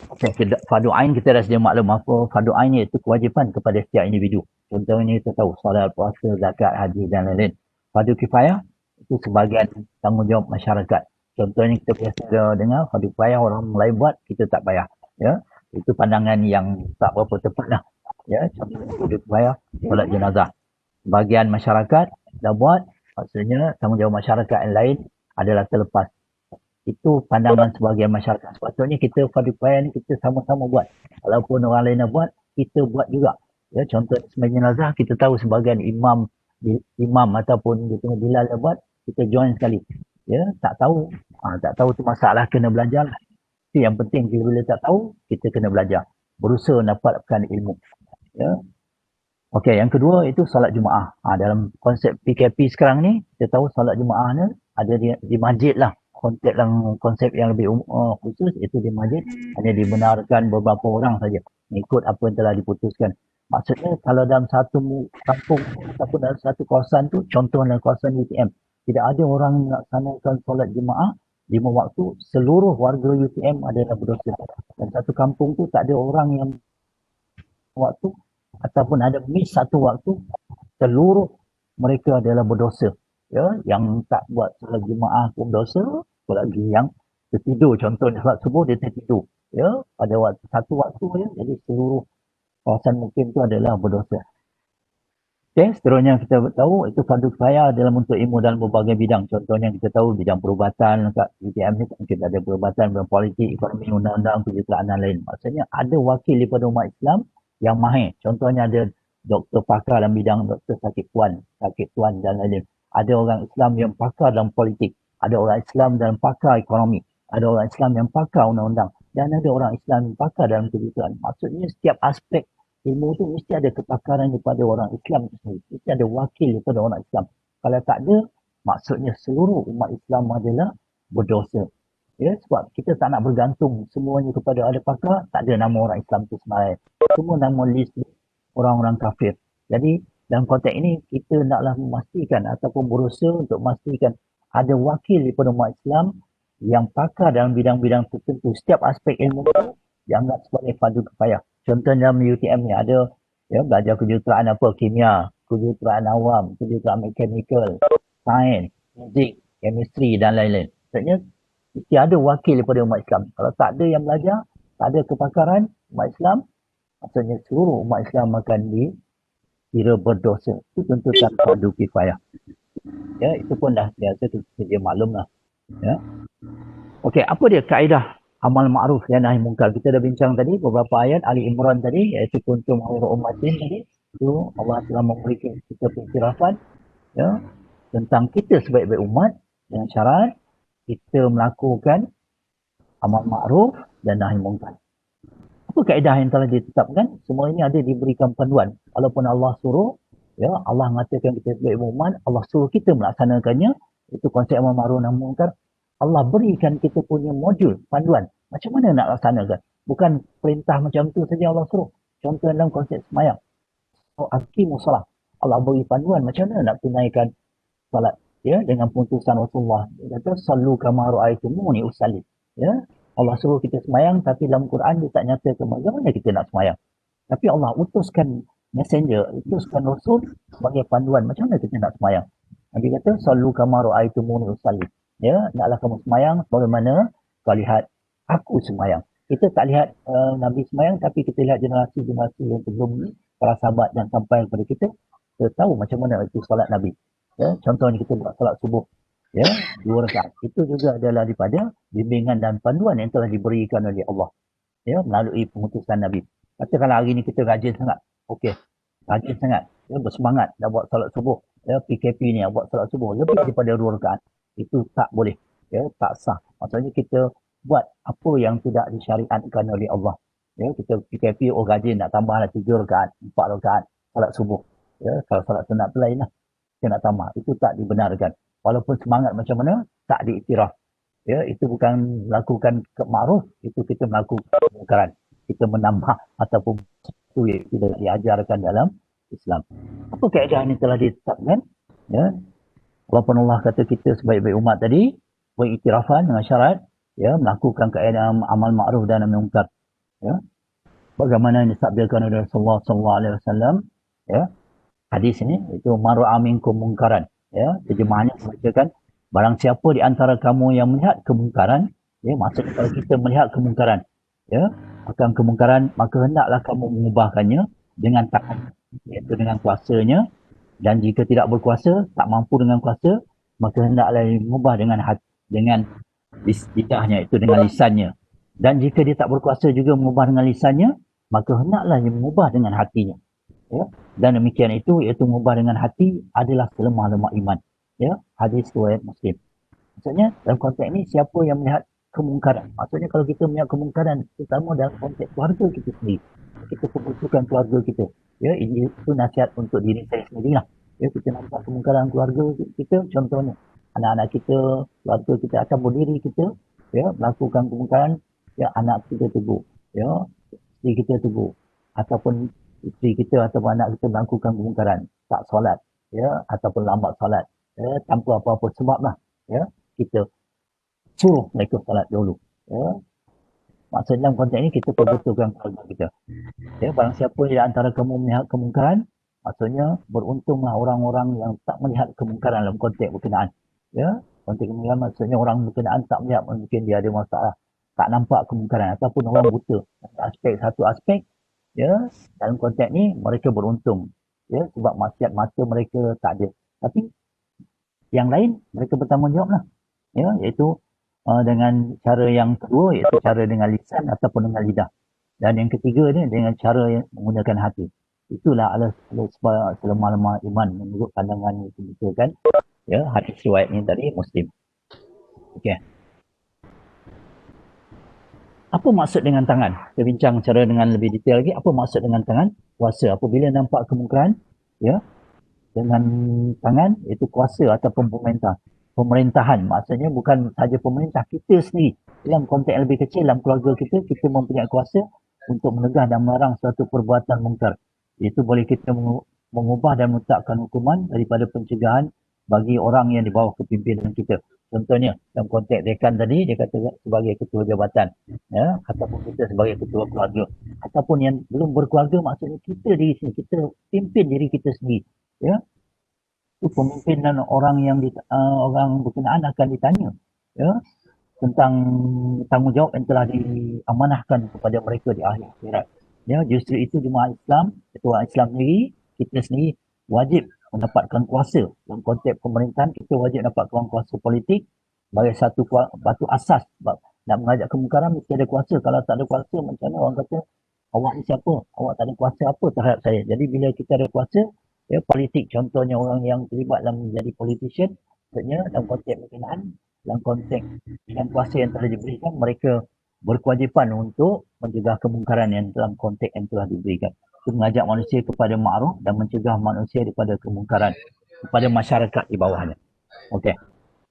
Okey, fardu ain kita dah sedia maklum apa fardu ain iaitu kewajipan kepada setiap individu. Contohnya kita tahu solat, puasa, zakat, haji dan lain-lain. Fardu kifayah itu sebahagian tanggungjawab masyarakat. Contohnya kita biasa dengar fardu kifayah orang lain buat, kita tak payah. Ya, itu pandangan yang tak berapa tepat lah. Ya, contohnya fardu kifayah solat jenazah. Sebahagian masyarakat dah buat, maksudnya tanggungjawab masyarakat yang lain adalah terlepas. Itu pandangan sebahagian masyarakat. Sepatutnya kita fardu kifayah ni kita sama-sama buat. Walaupun orang lain nak buat, kita buat juga. Ya, contoh sembahyang jenazah kita tahu sebahagian imam ataupun dia tengah Bilal dah buat, kita join sekali. Ya, tak tahu tu masalah, kena belajar lah. Itu yang penting, bila tak tahu kita kena belajar. Berusaha dapatkan ilmu. Ya. Okey, yang kedua itu solat Jumaat. Dalam konsep PKP sekarang ni, kita tahu solat Jumaat ni ada di masjid lah. Konsep yang lebih khusus itu di masjid hanya dibenarkan beberapa orang saja ikut apa yang telah diputuskan. Maksudnya kalau dalam satu kampung ataupun dalam satu kawasan tu, contoh dalam kawasan UTM, tidak ada orang melaksanakan solat Jumaat 5 waktu, seluruh warga UTM adalah berdosa. Dan satu kampung tu tak ada orang yang waktu ataupun ada miss satu waktu, seluruh mereka adalah berdosa. Ya, yang tak buat solat Jumaat pun berdosa, apalagi yang tertidur, contohnya solat subuh dia tertidur. Ya, pada satu waktu ya, jadi seluruh kawasan mungkin itu adalah berdosa. Okay, seterusnya kita tahu itu fardu kifayah dalam untuk ilmu dalam berbagai bidang. Contohnya kita tahu bidang perubatan, kat UTM ni mungkin ada perubatan, bidang politik, ekonomi, undang-undang, kejuruteraan dan lain. Maksudnya ada wakil daripada umat Islam yang mahir. Contohnya ada doktor pakar dalam bidang doktor sakit tuan dan lain-lain. Ada orang Islam yang pakar dalam politik, ada orang Islam dalam pakar ekonomi, ada orang Islam yang pakar undang-undang, dan ada orang Islam yang pakar dalam kejuruteraan. Maksudnya setiap aspek ilmu tu mesti ada kepakaran daripada orang Islam itu sendiri. Mesti ada wakil daripada orang Islam. Kalau tak ada, maksudnya seluruh umat Islam adalah berdosa. Ya, sebab kita tak nak bergantung semuanya kepada ada pakar, tak ada nama orang Islam tu sebenarnya. Semua nama list orang-orang kafir. Jadi dalam konteks ini kita naklah memastikan ataupun berusaha untuk memastikan ada wakil daripada umat Islam yang pakar dalam bidang-bidang tertentu. Setiap aspek ilmu itu dianggap sebagai fardu kifayah. Contohnya dalam UTM ni ada ya, belajar kejuruteraan apa, kimia, kejuruteraan awam, kejuruteraan mekanikal, sains, fizik, chemistry dan lain-lain. Maksudnya mesti ada wakil daripada umat Islam. Kalau tak ada yang belajar, tak ada kepakaran umat Islam, maksudnya seluruh umat Islam akan dikira berdosa. Itu tuntutan fardu kifayah. Ya, itu pun dah biasa dia maklum lah. Ya. Okey, apa dia kaedah amal ma'ruf dan nahi munkar? Kita dah bincang tadi beberapa ayat Ali Imran tadi, iaitu kuntum khairu ummatin tadi. Itu Allah telah memberikan kita pencerahan ya, tentang kita sebaik-baik umat dengan syarat kita melakukan amal ma'ruf dan nahi munkar. Apa kaedah yang telah ditetapkan? Semua ini ada diberikan panduan. Walaupun Allah suruh, ya, Allah mengatakan kita sebagai umat, Allah suruh kita melaksanakannya. Itu konsep amal ma'ruf dan munkar. Allah berikan kita punya modul, panduan. Macam mana nak laksanakan? Bukan perintah macam tu saja Allah suruh. Contoh dalam konsep semayang. Aqimus salat. Allah beri panduan macam mana nak tunaikan salat. Ya, dengan putusan Rasulullah. Dia kata, sallu kama ra'aitumuni usalli. Ya, Allah suruh kita semayang, tapi dalam Quran dia tak nyatakan bagaimana kita nak semayang. Tapi Allah utuskan messenger, utuskan Rasul sebagai panduan macam mana kita nak semayang. Nabi kata, sallu kama ra'aitumuni usalli. Ya, naklah kamu semayang sebagaimana kau lihat aku semayang. Kita tak lihat Nabi sembahyang, tapi kita lihat generasi-generasi yang sebelum ni, para sahabat dan sampai kepada kita tahu macam mana itu solat Nabi. Ya, contohnya kita buat solat subuh, ya, 2 rakaat. Itu juga adalah daripada bimbingan dan panduan yang telah diberikan oleh Allah, ya, melalui pengutusan Nabi. Katakanlah hari ni kita rajin sangat, okey, rajin sangat, ya, bersemangat nak buat solat subuh, ya, PKP ni nak buat solat subuh lebih daripada 2 rakaat, itu tak boleh, ya, tak sah. Maksudnya kita buat apa yang tidak disyariatkan oleh Allah. Ya, kita PKP, rajin nak tambahlah 3 rakaat, 4 rakaat solat subuh. Ya, kalau solat sunat tu lain lah, kita nak tambah. Itu tak dibenarkan. Walaupun semangat macam mana, tak diiktiraf. Ya, itu bukan melakukan ma'ruf, itu kita melakukan kemungkaran. Kita menambah ataupun itu yang tidak diajarkan dalam Islam. Apa kaedah ini telah ditetapkan? Ya, walaupun Allah kata kita sebaik-baik umat tadi, beriktirafan dengan syarat, ya, melakukan kaedah amal ma'ruf dan nahi munkar. Ya, bagaimana yang disabdakan oleh Rasulullah sallallahu alaihi wasallam, ya, hadis ini itu mar'a minkum munkaran, ya, terjemahannya membacakan barang siapa di antara kamu yang melihat kemungkaran, ya, maksudnya kalau kita melihat kemungkaran, ya, akan kemungkaran, maka hendaklah kamu mengubahkannya dengan tangan, iaitu dengan kuasanya, dan jika tidak berkuasa, tak mampu dengan kuasa, maka hendaklah mengubah dengan hati, dengan lidahnya, itu dengan lisannya. Dan jika dia tak berkuasa juga mengubah dengan lisannya, maka hendaklah dia mengubah dengan hatinya. Ya. Dan demikian itu, iaitu mengubah dengan hati adalah selemah-lemah iman. Ya. Hadis riwayat Muslim. Maksudnya dalam konteks ini, siapa yang melihat kemungkaran? Maksudnya kalau kita melihat kemungkaran, terutama dalam konteks keluarga kita sendiri, kita membutuhkan keluarga kita. Ya, ini itu nasihat untuk diri saya sendirilah. Ya, kita nampak kemungkaran keluarga kita, contohnya anak-anak kita, keluarga kita akan berdiri kita, ya, melakukan kemungkaran, ya, anak kita tegur, ya, isteri kita tegur, ataupun isteri kita ataupun anak kita melakukan kemungkaran, tak solat, ya, ataupun lambat solat, ya, tanpa apa-apa sebab lah, ya, kita suruh mereka solat dulu, ya. Maksudnya dalam konteks ini kita perbetulkan keluarga kita. Ya, barang siapa di antara kamu melihat kemungkaran, maksudnya beruntunglah orang-orang yang tak melihat kemungkaran dalam konteks berkenaan. Ya, konteks kemungkaran maksudnya orang berkenaan tak melihat, mungkin dia ada masalah, tak nampak kemungkaran, ataupun orang buta satu aspek, ya, dalam konteks ni mereka beruntung, ya, sebab maksiat mata mereka tak ada. Tapi yang lain mereka bertanggungjawab lah, ya, iaitu dengan cara yang kedua, iaitu cara dengan lisan ataupun dengan lidah. Dan yang ketiga ni dengan cara yang menggunakan hati. Itulah adalah selemah-lemah iman menurut pandangan yang disebutkan, ya, hadis riwayat ni tadi Muslim. Okey. Apa maksud dengan tangan? Kita bincang cara dengan lebih detail lagi. Apa maksud dengan tangan? Kuasa. Apabila nampak kemungkaran, ya, dengan tangan, itu kuasa ataupun pemerintahan. Maksudnya bukan sahaja pemerintah, kita sendiri. Dalam konteks yang lebih kecil, dalam keluarga kita, kita mempunyai kuasa untuk menegah dan melarang suatu perbuatan mungkar. Itu boleh kita mengubah dan menetapkan hukuman daripada pencegahan bagi orang yang di bawah kepimpinan kita. Contohnya, dalam konteks dekan tadi, dia kata sebagai ketua jabatan, ya, ataupun kita sebagai ketua keluarga. Ataupun yang belum berkeluarga, maksudnya kita diri sendiri, kita pimpin diri kita sendiri. Ya. Itu pemimpinan orang yang orang berkenaan akan ditanya, ya, tentang tanggungjawab yang telah diamanahkan kepada mereka di akhir akhirat. Ya, justru itu jemaah Islam, ketua Islam sendiri, kita sendiri wajib mendapatkan kuasa. Dalam konteks pemerintahan, kita wajib dapatkan kuasa politik sebagai satu batu asas. Nak mengajak kemungkaran mesti ada kuasa. Kalau tak ada kuasa, macam mana orang kata, awak ni siapa? Awak tak ada kuasa apa terhadap saya? Jadi bila kita ada kuasa, ya, politik, contohnya orang yang terlibat dalam menjadi politician, maksudnya dalam konteks berkenaan, dalam konteks dengan kuasa yang telah diberikan, mereka berkewajipan untuk mencegah kemungkaran yang dalam konteks yang telah diberikan. Itu mengajak manusia kepada ma'ruf dan mencegah manusia daripada kemungkaran kepada masyarakat di bawahnya. Okey.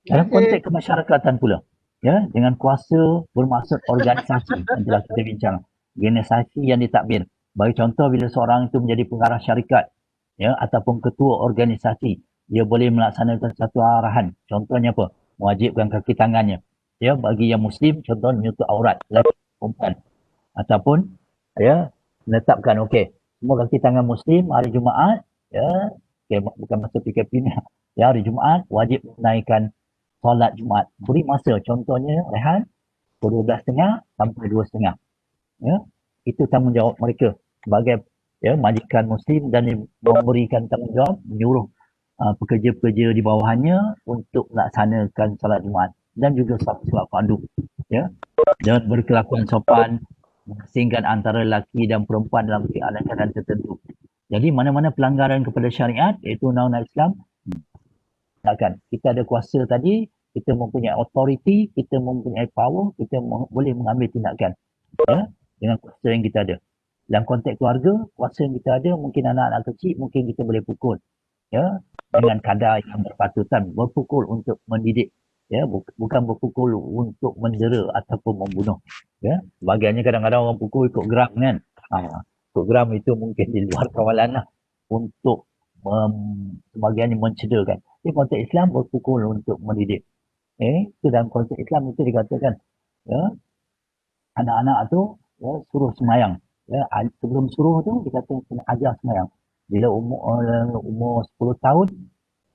Dalam konteks kemasyarakatan pula, ya, dengan kuasa bermaksud organisasi yang telah kita bincang, organisasi yang ditadbir. Bagi contoh, bila seorang itu menjadi pengarah syarikat, ya, ataupun ketua organisasi, dia boleh melaksanakan satu arahan. Contohnya apa? Mewajibkan kaki tangannya. Ya, bagi yang Muslim, contohnya menutup aurat lelaki perempuan. Ataupun, ya, menetapkan, okey, semua kaki tangan Muslim hari Jumaat, ya, okay, bukan masa PKP ni, ya, hari Jumaat wajib menaikkan solat Jumaat. Beri masa, contohnya rehan pukul 12.30 sampai 2.30. Ya, itu tanggungjawab mereka sebagai majikan Muslim dan memberikan tanggungjawab menyuruh pekerja-pekerja di bawahnya untuk melaksanakan salat Jumaat dan juga salat fardu, ya, dan berkelakuan sopan, mengasingkan antara lelaki dan perempuan dalam keadaan tertentu. Jadi mana-mana pelanggaran kepada syariat iaitu undang-undang Islam, kita ada kuasa tadi, kita mempunyai authority, kita mempunyai power, kita boleh mengambil tindakan, ya, dengan kuasa yang kita ada. Dalam konteks keluarga, kuasa yang kita ada, mungkin anak-anak kecil, mungkin kita boleh pukul, ya, dengan kadar yang berpatutan, berpukul untuk mendidik, ya, bukan berpukul untuk mendera ataupun membunuh, ya. Sebagiannya kadang-kadang orang pukul ikut gram kan, ikut gram itu mungkin di luar kawalan lah, untuk sebagiannya mencederakan. Di konteks Islam berpukul untuk mendidik, itu dalam konteks Islam itu dikatakan, ya, anak-anak tu, ya, suruh semayang, ya, sebelum suruh tu dikatakan kena ajar semayang. Bila umur 10 tahun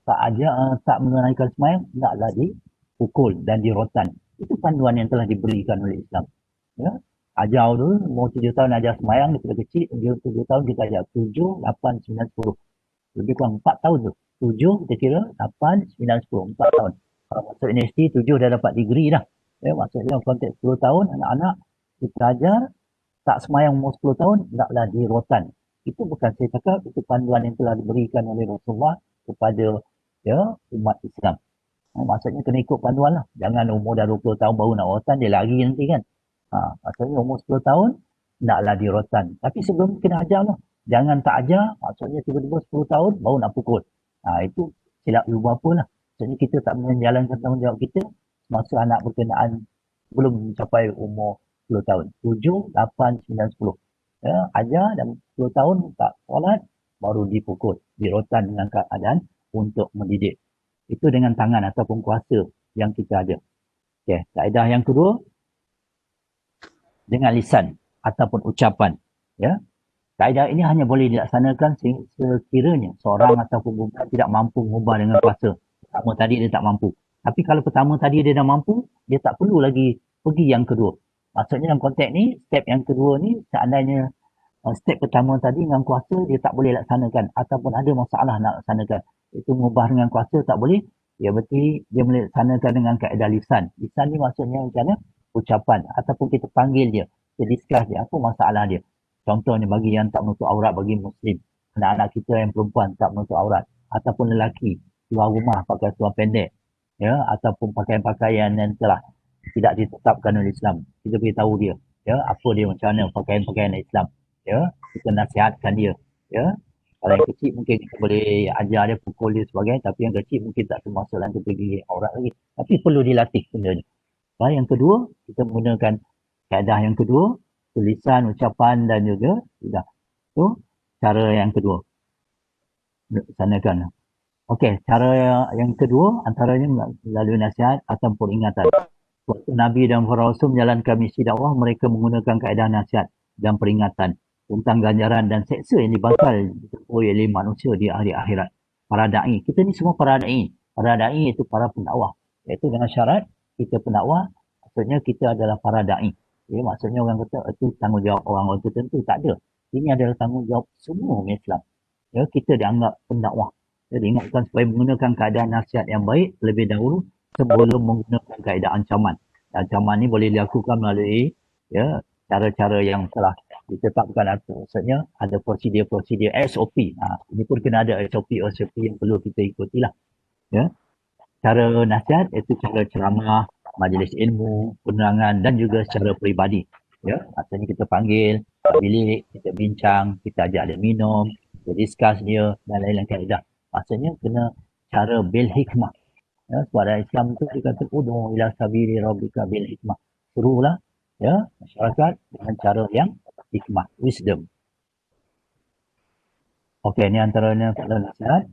tak menunaikan semayang, hendaklah dipukul dan dirotan. Itu panduan yang telah diberikan oleh Islam. Ya. Ajar tu, umur 7 tahun ajar semayang, daripada kecil, 7 tahun kita ajar 7, 8, 9, 10. Lebih kurang 4 tahun tu. 7 kita kira, 8, 9, 10, 4 tahun. Kalau masuk universiti, 7 dah dapat degree dah. Ya, maksudnya konteks 10 tahun, anak-anak kita ajar, tak semayang umur 10 tahun, hendaklah dirotan. Itu bukan saya cakap, itu panduan yang telah diberikan oleh Rasulullah kepada, ya, umat Islam. Maksudnya kena ikut panduan lah. Jangan umur dah 20 tahun baru nak rotan, dia lari nanti kan. Maksudnya umur 10 tahun, naklah dirotan. Tapi sebelum kena ajar lah. Jangan tak ajar, maksudnya tiba-tiba 10 tahun baru nak pukul. Itu silap ibu bapa lah. Maksudnya kita tak menjalankan tanggungjawab kita semasa anak berkenaan belum mencapai umur 10 tahun. 7, 8, 9, 10. Ya, ajar dan 10 tahun tak solat, baru dipukul, dirotan dengan keadaan untuk mendidik. Itu dengan tangan ataupun kuasa yang kita ada. Okay. Kaedah yang kedua, dengan lisan ataupun ucapan. Ya. Kaedah ini hanya boleh dilaksanakan sekiranya seorang ataupun perempuan tidak mampu mengubah dengan kuasa. Pertama tadi dia tak mampu. Tapi kalau pertama tadi dia dah mampu, dia tak perlu lagi pergi yang kedua. Maksudnya dalam konteks ni, step yang kedua ni, seandainya step pertama tadi dengan kuasa dia tak boleh laksanakan ataupun ada masalah nak laksanakan. Itu mengubah dengan kuasa tak boleh, ya berarti dia boleh laksanakan dengan kaedah lisan. Lisan ni maksudnya macam mana? Ucapan ataupun kita panggil dia, kita discuss dia, apa masalah dia. Contohnya bagi yang tak menutup aurat bagi Muslim, anak-anak kita yang perempuan tak menutup aurat, ataupun lelaki keluar rumah pakai seluar pendek, ya, ataupun pakaian-pakaian yang telah tidak ditetapkan oleh Islam. Kita beritahu dia, ya, apa dia macam mana pakaian-pakaian Islam, ya, kita nasihatkan dia, ya. Kalau yang kecil mungkin kita boleh ajar dia, pukul dia sebagainya, tapi yang kecil mungkin tak termasuk dalam kategori aurat lagi. Tapi perlu dilatih benda ni. Baik, yang kedua, kita menggunakan kaedah yang kedua, tulisan, ucapan dan juga sudah. Itu cara yang kedua. Laksanakan. Okey, cara yang kedua antaranya melalui nasihat atau peringatan. Waktu Nabi dan para Rasul menjalankan misi dakwah, mereka menggunakan kaedah nasihat dan peringatan tentang ganjaran dan seksa yang dibakal oleh manusia di hari akhirat. Para da'i, kita ni semua para da'i. Para da'i itu para pendakwah. Iaitu dengan syarat kita pendakwah, maksudnya kita adalah para da'i. Ya, maksudnya orang kata itu tanggungjawab orang tertentu, tak ada. Ini adalah tanggungjawab semua orang Islam. Ya, kita dianggap pendakwah. Jadi ingatkan supaya menggunakan keadaan nasihat yang baik lebih dahulu sebelum menggunakan kaedah ancaman. Ancaman ni boleh dilakukan melalui, ya, cara-cara yang telah ditetapkan. Maksudnya ada prosedur-prosedur SOP. Ini pun kena ada SOP yang perlu kita ikutilah. Ya. Cara nasihat itu cara ceramah, majlis ilmu, penerangan dan juga secara peribadi. Ya, maksudnya kita panggil kat bilik, kita bincang, kita ajak dia minum, kita discuss dia dan lain-lain kaedah. Maksudnya kena cara bil hikmah. Ya, sebab dalam Islam tu dia kata ud'u ila sabili rabbika bil hikmah. Suruhlah, ya, masyarakat dengan cara yang hikmah, wisdom. Okey, ini antaranya pada nasihat.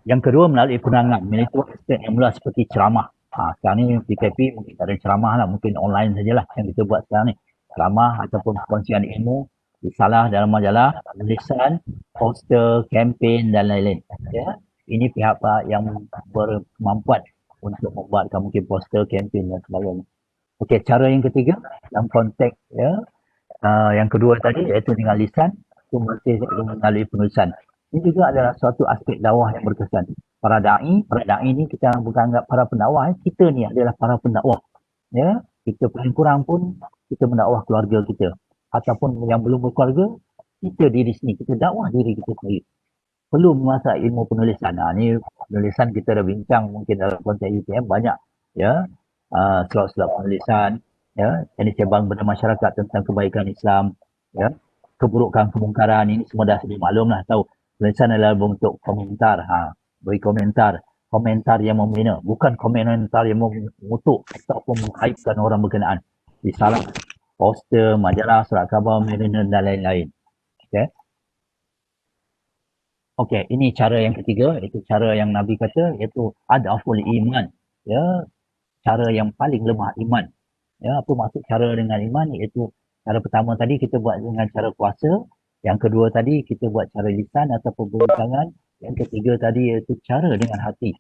Yang kedua melalui penerangan, iaitu aspek yang mula seperti ceramah. Sekarang ni PKP mungkin tak ada ceramah lah, mungkin online sajalah yang kita buat sekarang ni. Ceramah ataupun perkongsian ilmu, risalah dalam majalah, tulisan, poster, kempen dan lain-lain. Ya. Ini pihak-pihak yang berkemampuan untuk membuatkan mungkin poster, kempen dan sebagainya. Okey, cara yang ketiga dalam konteks, ya, Yang kedua tadi iaitu dengan lisan, itu masih melalui penulisan. Ini juga adalah suatu aspek dakwah yang berkesan. Para da'i ni kita bukan anggap para pendakwah, kita ni adalah para pendakwah. Ya, kita paling kurang pun kita mendakwah keluarga kita, ataupun yang belum berkeluarga, kita diri sendiri, kita dakwah diri kita sendiri. Perlu menguasai ilmu penulisan. Ni penulisan kita dah bincang mungkin dalam konteks UPM banyak, ya, surat-surat penulisan, ya, jenis cabang benda masyarakat tentang kebaikan Islam, ya, keburukan kemungkaran, ini semua dah sedia maklum lah, tahu. Penulisan adalah bentuk komentar, beri komentar yang membina, bukan komentar yang mengutuk ataupun menghaibkan orang berkenaan. Risalah, poster, majalah, surat khabar, dan lain-lain. Okey, ini cara yang ketiga, itu cara yang Nabi kata, iaitu adaful iman. Ya, cara yang paling lemah iman. Ya, apa maksud cara dengan iman? Iaitu cara pertama tadi kita buat dengan cara kuasa, yang kedua tadi kita buat cara lisan ataupun tangan, yang ketiga tadi iaitu cara dengan hati.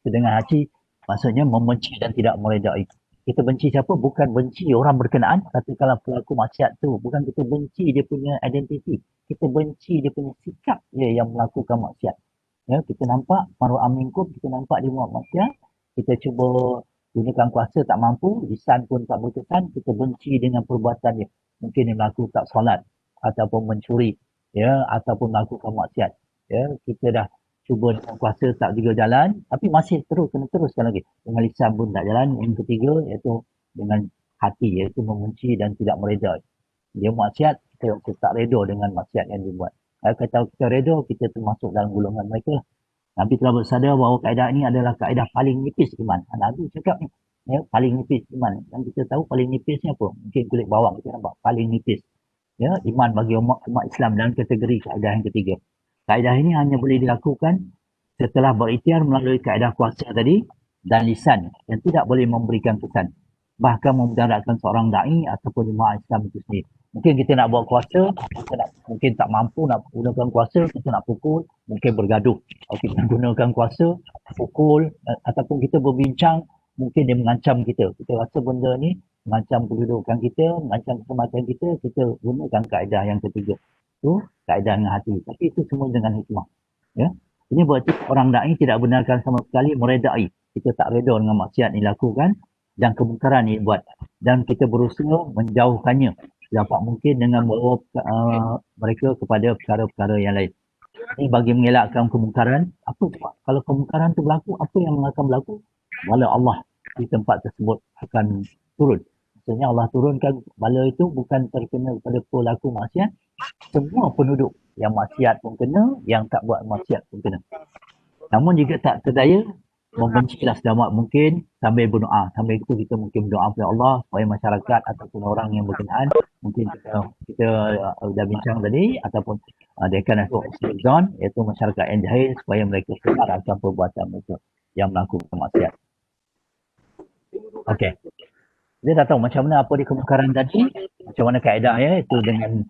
Dengan hati maksudnya membenci dan tidak meredai. Kita benci siapa? Bukan benci orang berkenaan, tapi kalau pelaku maksiat tu, bukan kita benci dia punya identiti. Kita benci dia punya sikap dia yang melakukan maksiat. Ya, kita nampak maru aminkum, kita nampak dia buat maksiat, kita cuba gunakan kuasa tak mampu, lisan pun tak berkesan, kita benci dengan perbuatan dia. Mungkin dia melakukan tak solat ataupun mencuri, ya, ataupun melakukan maksiat. Ya, kita dah cuba dengan kuasa tak juga jalan, tapi masih kena teruskan lagi. Dengan lisan pun tak jalan. Yang ketiga iaitu dengan hati, iaitu membenci dan tidak meredai. Dia maksiat, kita tak reda dengan maksiat yang dia buat. Kalau kita reda, kita termasuk dalam golongan mereka. Nabi telah bersabda bahawa kaedah ini adalah kaedah paling nipis iman. Nabi cakap ni, ya, paling nipis iman. Dan kita tahu paling nipis ni apa? Mungkin kulit bawang kita nampak paling nipis. Ya, iman bagi umat Islam dalam kategori kaedah yang ketiga. Kaedah ini hanya boleh dilakukan setelah berikhtiar melalui kaedah kuasa tadi dan lisan yang tidak boleh memberikan kesan. Bahkan memudaratkan seorang da'i ataupun jemaah Islam itu sendiri. Mungkin kita nak buat kuasa, mungkin tak mampu nak gunakan kuasa, kita nak pukul, mungkin bergaduh. Kalau kita gunakan kuasa, pukul ataupun kita berbincang, mungkin dia mengancam kita. Kita rasa benda ni mengancam kedudukan kita, mengancam keselamatan kita, kita gunakan kaedah yang ketiga. Itu kaedah dengan hati. Tapi itu semua dengan hikmah. Ya. Ini berarti orang da'i tidak benarkan sama sekali meredai. Kita tak reda dengan maksiat yang dilakukan dan kemungkaran yang dibuat. Dan kita berusaha menjauhkannya dapat mungkin dengan membawa mereka kepada perkara-perkara yang lain. Ini bagi mengelakkan kemungkaran. Apa sebab? Kalau kemungkaran itu berlaku, apa yang akan berlaku? Bala Allah di tempat tersebut akan turun. Maksudnya Allah turunkan bala itu bukan terkena kepada pelaku maksiat. Semua penduduk yang maksiat pun kena, yang tak buat maksiat pun kena. Namun jika tak terdaya, membencilah sedapat mungkin sambil berdoa. Sambil itu kita mungkin berdoa kepada Allah supaya masyarakat ataupun orang yang berkenaan, mungkin kita dah bincang tadi, ataupun dekan atau Ustazan, iaitu masyarakat yang jahil, supaya mereka sedar akan perbuatan mereka yang melakukan maksiat. Okey. Kita dah tahu macam mana apa di kemungkaran tadi, macam mana kaedahnya, itu dengan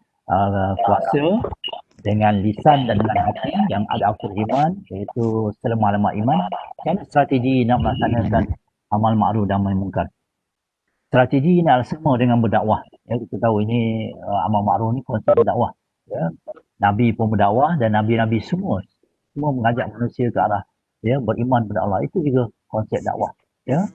kuasa, dengan lisan dan dengan hati yang ada afur iman, iaitu selemah-lemah iman, dan strategi nak melaksanakan amal ma'ruf dan nahi munkar. Strategi ini adalah semua dengan berdakwah. Ya, kita tahu ini amal ma'ruf ni konsep berdakwah. Ya. Nabi pun berdakwah dan nabi-nabi semua mengajak manusia ke arah, ya, beriman kepada Allah. Itu juga konsep dakwah. Ya.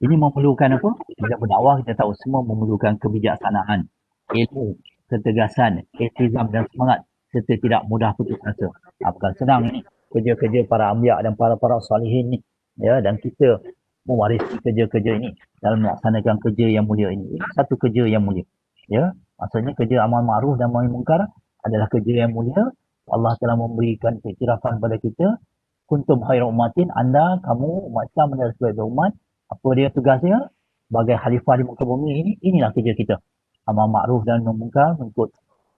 Ini memerlukan apa? Bila berdakwah kita tahu semua memerlukan kebijaksanaan, ilmu, ketegasan, iltizam dan semangat serta tidak mudah putus asa. Bukan senang ni kerja-kerja para anbiya dan para salihin ni, ya, dan kita mewarisi kerja-kerja ini dalam melaksanakan kerja yang mulia ini. Ini satu kerja yang mulia. Ya, maksudnya kerja amal ma'ruf dan nahi munkar adalah kerja yang mulia. Allah telah memberikan keiktirafan kepada kita, kuntum khairu ummatin, anda, kamu, umat Islam adalah sebagai umat. Apa dia tugasnya? Sebagai khalifah di muka bumi ini, inilah kerja kita. Amal ma'ruf dan nahi munkar mengikut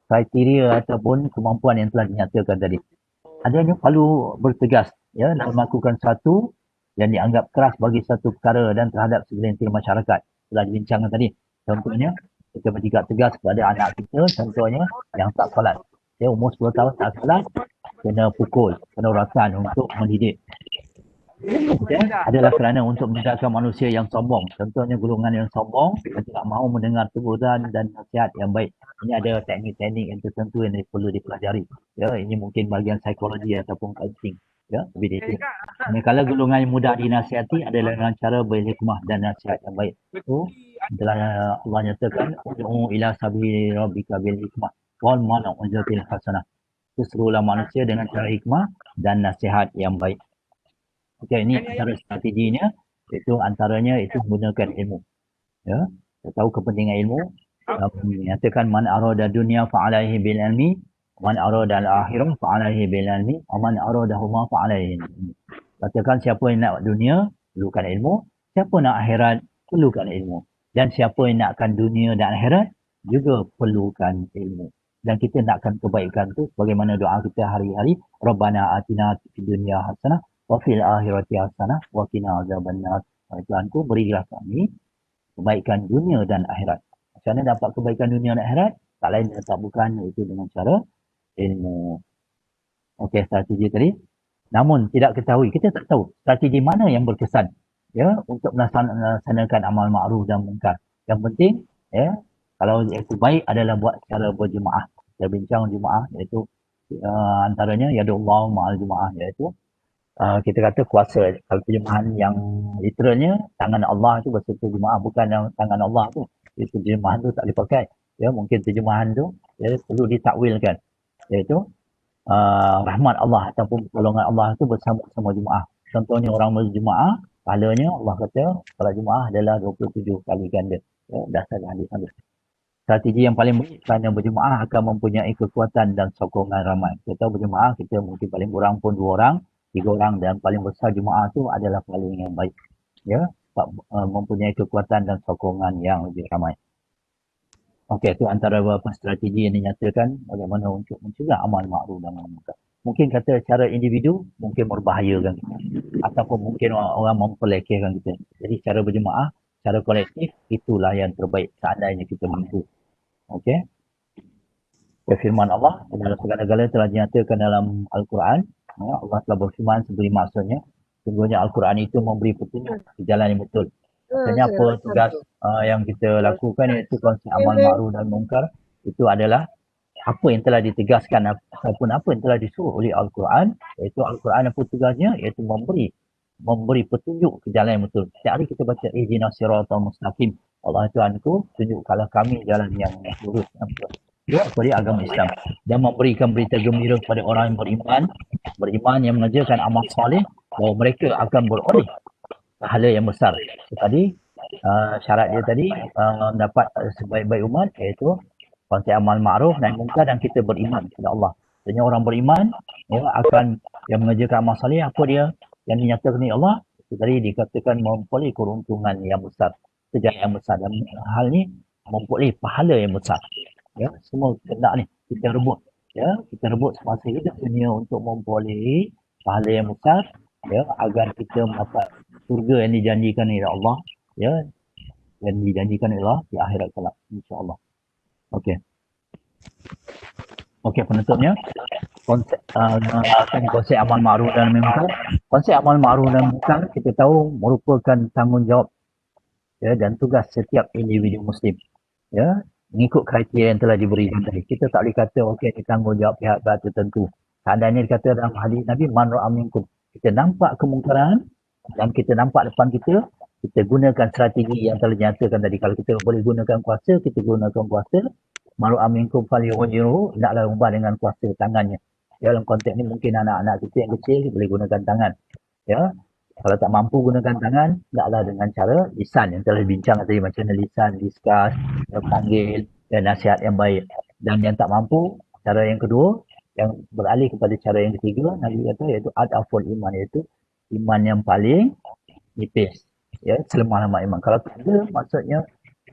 kriteria ataupun kemampuan yang telah dinyatakan tadi. Adanya perlu bertegas, ya, dalam melakukan satu yang dianggap keras bagi satu perkara dan terhadap segelintir masyarakat. Telah dibincangkan tadi. Contohnya, kita bersikap tegas kepada anak kita, contohnya yang tak solat. Ya, umur 10 tahun tak solat, kena pukul, kena rakan untuk mendidik. Okay? Adalah kerana untuk memudahkan manusia yang sombong. Contohnya golongan yang sombong yang tidak mahu mendengar teguran dan nasihat yang baik. Ini ada teknik-teknik yang tertentu yang perlu dipelajari. Ya, ini mungkin bahagian psikologi ataupun coaching. Ya, lebih detail. Kalau golongan yang mudah dinasihati adalah dengan cara berhikmah dan nasihat yang baik. Itu adalah Allah nyatakan, "Ud'u ila sabili rabbika bil hikmah wal mau'izatil hasanah." Itu serulah manusia dengan cara hikmah dan nasihat yang baik. Okey, ini antara strateginya, iaitu antaranya itu menggunakan ilmu. Ya, kita tahu kepentingan ilmu. Menyatakan man arada dunya fa'alaihi bil ilmi, man arada al akhirah fa'alaihi bil ilmi, wa man aradahuma fa'alaihi. Katakan siapa yang nak dunia, perlukan ilmu. Siapa nak akhirat, perlukan ilmu. Dan siapa yang nakkan dunia dan akhirat, juga perlukan ilmu. Dan kita nakkan kebaikan tu bagaimana doa kita hari-hari, Rabbana atina fid dunya hasanah wa fil akhirati hasanah wa qina azabannar. Tuhanku, berilah kami kebaikan dunia dan akhirat. Macam mana dapat kebaikan dunia dan akhirat? Tak lain dan tak bukan, iaitu dengan cara ilmu. Okey, strategi tadi. Namun tidak ketahui, kita tak tahu strategi mana yang berkesan ya untuk melaksanakan amal ma'ruf dan munkar. Yang penting ya, kalau itu baik adalah buat secara berjemaah. Kita bincang jemaah, iaitu antaranya yadullah ma'al jemaah, iaitu kita kata kuasa. Kalau terjemahan yang literalnya, tangan Allah tu berserta jemaah, bukan yang tangan Allah tu. Itu terjemahan tu tak dipakai. Ya, mungkin terjemahan tu ya, perlu ditakwilkan. Iaitu rahmat Allah ataupun pertolongan Allah tu bersama-sama jemaah. Contohnya orang berjemaah, pahalanya Allah kata kalau jemaah adalah 27 kali ganda. Ya, dasar hadis ada. Strategi yang paling baik kerana berjemaah akan mempunyai kekuatan dan sokongan ramai. Kita berjemaah, kita mungkin paling kurang pun 2 orang, 3 orang, dan paling besar jemaah tu adalah paling yang baik. Ya, mempunyai kekuatan dan sokongan yang lebih ramai. Okey, itu antara beberapa strategi yang dinyatakan bagaimana untuk mencegah amal ma'ruf dan munkar. Mungkin kata secara individu mungkin membahayakan kita, ataupun mungkin orang mempelekehkan kita. Jadi secara berjemaah, secara kolektif, itulah yang terbaik seandainya kita mampu. Okey. Firman Allah dalam segala-galanya telah dinyatakan dalam Al-Quran. Ya, Allah telah berfirman seberi maksudnya. Sungguhnya Al-Quran itu memberi petunjuk ke jalan yang betul. Maksudnya apa tugas yang kita lakukan, iaitu konsep amal ma'ruf dan munkar, itu adalah apa yang telah ditegaskan ataupun apa yang telah disuruh oleh Al-Quran. Iaitu Al-Quran apa tugasnya, iaitu memberi petunjuk ke jalan yang betul. Setiap hari kita baca ihdinas siratal mustaqim. Allah Tuhanku, tunjukkanlah kami jalan yang lurus, ya, kepada agama Islam, dan memberikan berita gembira kepada orang yang beriman yang mengerjakan amal soleh, bahawa mereka akan beroleh pahala yang besar. So, tadi syarat dia tadi mendapat sebaik-baik umat, iaitu konsep amal ma'ruf dan munkar, dan kita beriman kepada Allah. Maksudnya orang beriman ya, akan yang mengerjakan amal soleh, apa dia yang dinyatakan oleh Allah, itu tadi dikatakan memperoleh keuntungan yang besar, kejayaan yang besar, dan hal ni memperoleh pahala yang besar. Ya, semua kena ni kita rebut. Ya, kita rebut semasa hidup dunia untuk memperoleh pahala yang besar, ya, agar kita mendapat surga yang dijanjikan oleh Allah, ya, yang dijanjikan oleh Allah di akhirat kelak, insya-Allah. Okey. Okey, penutupnya konsep amal ma'ruf dan munkar. Konsep amal ma'ruf dan munkar kita tahu merupakan tanggungjawab ya dan tugas setiap individu muslim. Ya, mengikut kriteria yang telah diberikan tadi. Kita tak boleh kata okey ini tanggungjawab pihak tertentu. Seandainya dikata dalam hadis Nabi, man ra'a minkum, kita nampak kemungkaran dan kita nampak depan kita, kita gunakan strategi yang telah dinyatakan tadi. Kalau kita boleh gunakan kuasa, kita gunakan kuasa. Man ra'a minkum falyughayyirhu, hendaklah ubah dengan kuasa tangannya. Ya, dalam konteks ni mungkin anak-anak kita yang kecil boleh gunakan tangan. Ya, kalau tak mampu gunakan tangan, hendaklah dengan cara lisan yang telah dibincang tadi, macam mana lisan, discuss, panggil, dan nasihat yang baik. Dan yang tak mampu, cara yang kedua, yang beralih kepada cara yang ketiga, Nabi kata iaitu adaful iman, iaitu iman yang paling nipis. Ya, selemah-lemah iman. Kalau tak ada, maksudnya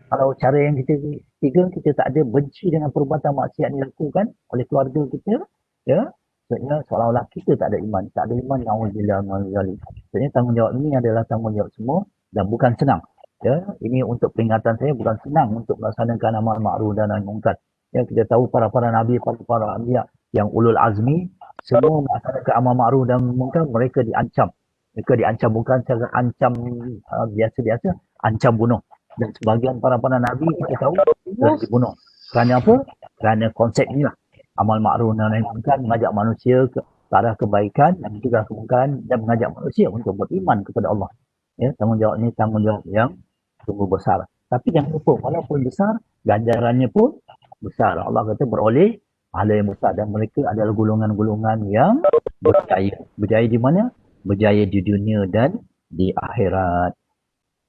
kalau cara yang ketiga, kita tak ada benci dengan perbuatan maksiat yang dilakukan oleh keluarga kita, ya, maksudnya seolah-olah kita tak ada iman. Tak ada iman, na'udzubillah min zalik. Maksudnya tanggungjawab ini adalah tanggungjawab semua dan bukan senang. Ya, ini untuk peringatan saya, bukan senang untuk melaksanakan amal ma'ruf dan nahi munkar. Ya, kita tahu para nabi, para anbiya yang ulul azmi, semua melaksanakan amal ma'ruf dan munkar, mereka diancam Mereka diancam bukan secara ancam biasa-biasa, ancam bunuh. Dan sebahagian para nabi kita tahu telah dibunuh. Kerana apa? Kerana konsep inilah. Amal ma'ruf dan nahi munkar, mengajak manusia ke arah kebaikan dan mencegah kemungkaran dan mengajak manusia untuk beriman kepada Allah. Ya, tanggungjawab ini tanggungjawab yang sungguh besar. Tapi jangan lupa, walaupun besar, ganjarannya pun besar. Allah kata beroleh pahala yang besar dan mereka adalah golongan-golongan yang berjaya. Berjaya di mana? Berjaya di dunia dan di akhirat.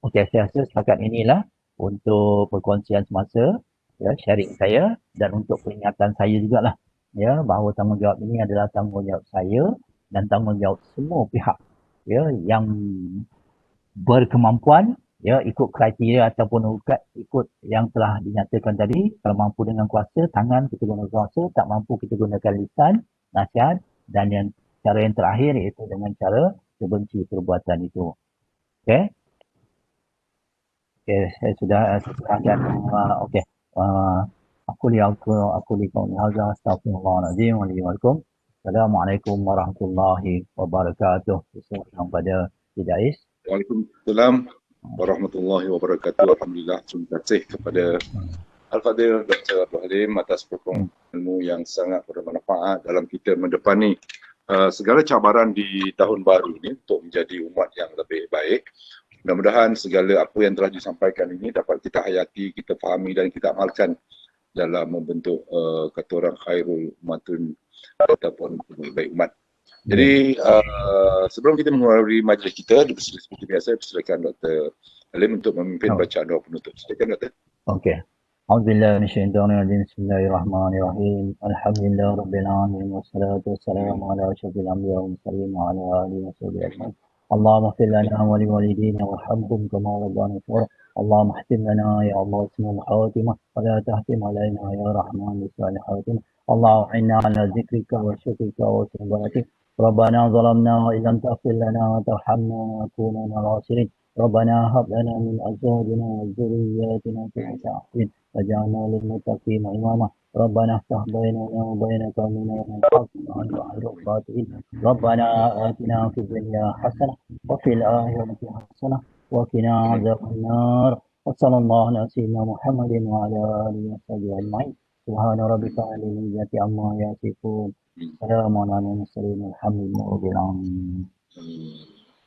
Okey, saya rasa setakat inilah untuk perkongsian semasa, ya, sharing saya dan untuk peringatan saya jugalah, ya, bahawa tanggungjawab ini adalah tanggungjawab saya dan tanggungjawab semua pihak, ya, yang berkemampuan, ya, ikut kriteria ataupun ikut yang telah dinyatakan tadi. Kalau mampu dengan kuasa tangan, kita guna kuasa. Tak mampu, kita gunakan lisan, nasihat, dan yang cara yang terakhir iaitu dengan cara sebenci perbuatan itu. Okey. Okey, saya sudah serahkan. Okey. Aku li qauli hadza astaghfirullahalazim wa li wa lakum. Assalamualaikum warahmatullahi wabarakatuh. Assalamualaikum pada Jais. Waalaikumsalam warahmatullahi wabarakatuh. Alhamdulillah, terima kasih kepada Al-Fadhil Dr. Abdul Halim atas perkongsian ilmu yang sangat bermanfaat dalam kita mendepani segala cabaran di tahun baru ini untuk menjadi umat yang lebih baik. Mudah-mudahan segala apa yang telah disampaikan ini dapat kita hayati, kita fahami dan kita amalkan dalam membentuk kata orang khairul umatun ataupun baik umat. Jadi sebelum kita mengakhiri majlis kita, seperti biasa persilakan Dr. Halim untuk memimpin bacaan doa penutup. Silakan Dr. Okey. A'udzubillahi minasyaitonir rajim. Bismillahirrahmanirrahim. Alhamdulillahirabbil alamin wassalatu wassalamu ala asyrofil anbiya'i wal mursalin wa ala alihi washabihi ajma'in. Allahumma ighfir lana wa liwalidina warhamhum kama rabbayana shaghira. اللهم اختم لنا يا الله اسم الخاتمة ولا تختم علينا يا رحمن بسوء الخاتمة. اللهم اعنا على ذكرك وشكرك وحسن عبادتك. ربنا ظلمنا وإن لم تغفر لنا وترحمنا لنكون من الخاسرين. ربنا هب لنا من أزواجنا وذرياتنا قرة أعين واجعلنا للمتقين إماما. ربنا افتح بيننا وبين قومنا بالحق وأنت خير الفاتحين. ربنا آتنا في الدنيا حسنة وفي الآخرة حسنة وقنا عذاب النار. وصلى الله على سيدنا محمد وعلى آله وصحبه أجمعين. سبحان ربك رب العزة عما يصفون. سلام على المرسلين والحمد لله رب العالمين.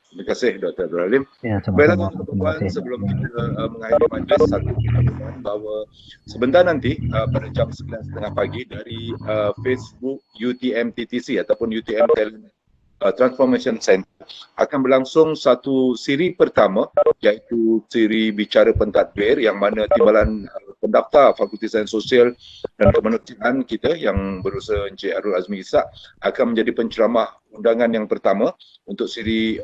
Terima kasih Dr. Abdul Halim. Ya, baiklah tuan-tuan, sebelum kita mengakhiri majlis, satu pengumuman bahawa sebentar nanti pada jam 9.30 pagi dari Facebook UTM TTC ataupun UTM Talent Transformation Center akan berlangsung satu siri pertama, iaitu siri bicara pentadbir, yang mana timbalan pendaftar Fakulti Sains Sosial dan Kemanusiaan kita yang berusaha Encik Arul Azmi Ishak akan menjadi penceramah undangan yang pertama untuk siri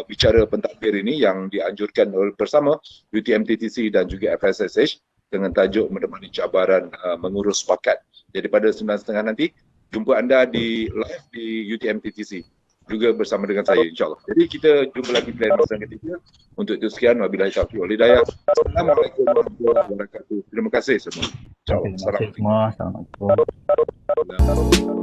bicara pentadbir ini yang dianjurkan bersama UTM TTC dan juga FSSH dengan tajuk menemani cabaran mengurus bakat. Jadi pada 9.30 nanti jumpa anda di live di UTM TTC juga bersama dengan saya, insyaAllah. Jadi kita jumpa lagi di lain masa ketiga. Untuk itu sekian, wabillahi taufiq wal hidayah. Assalamualaikum warahmatullahi wabarakatuh. Terima kasih semua. Terima kasih semua. Assalamualaikum.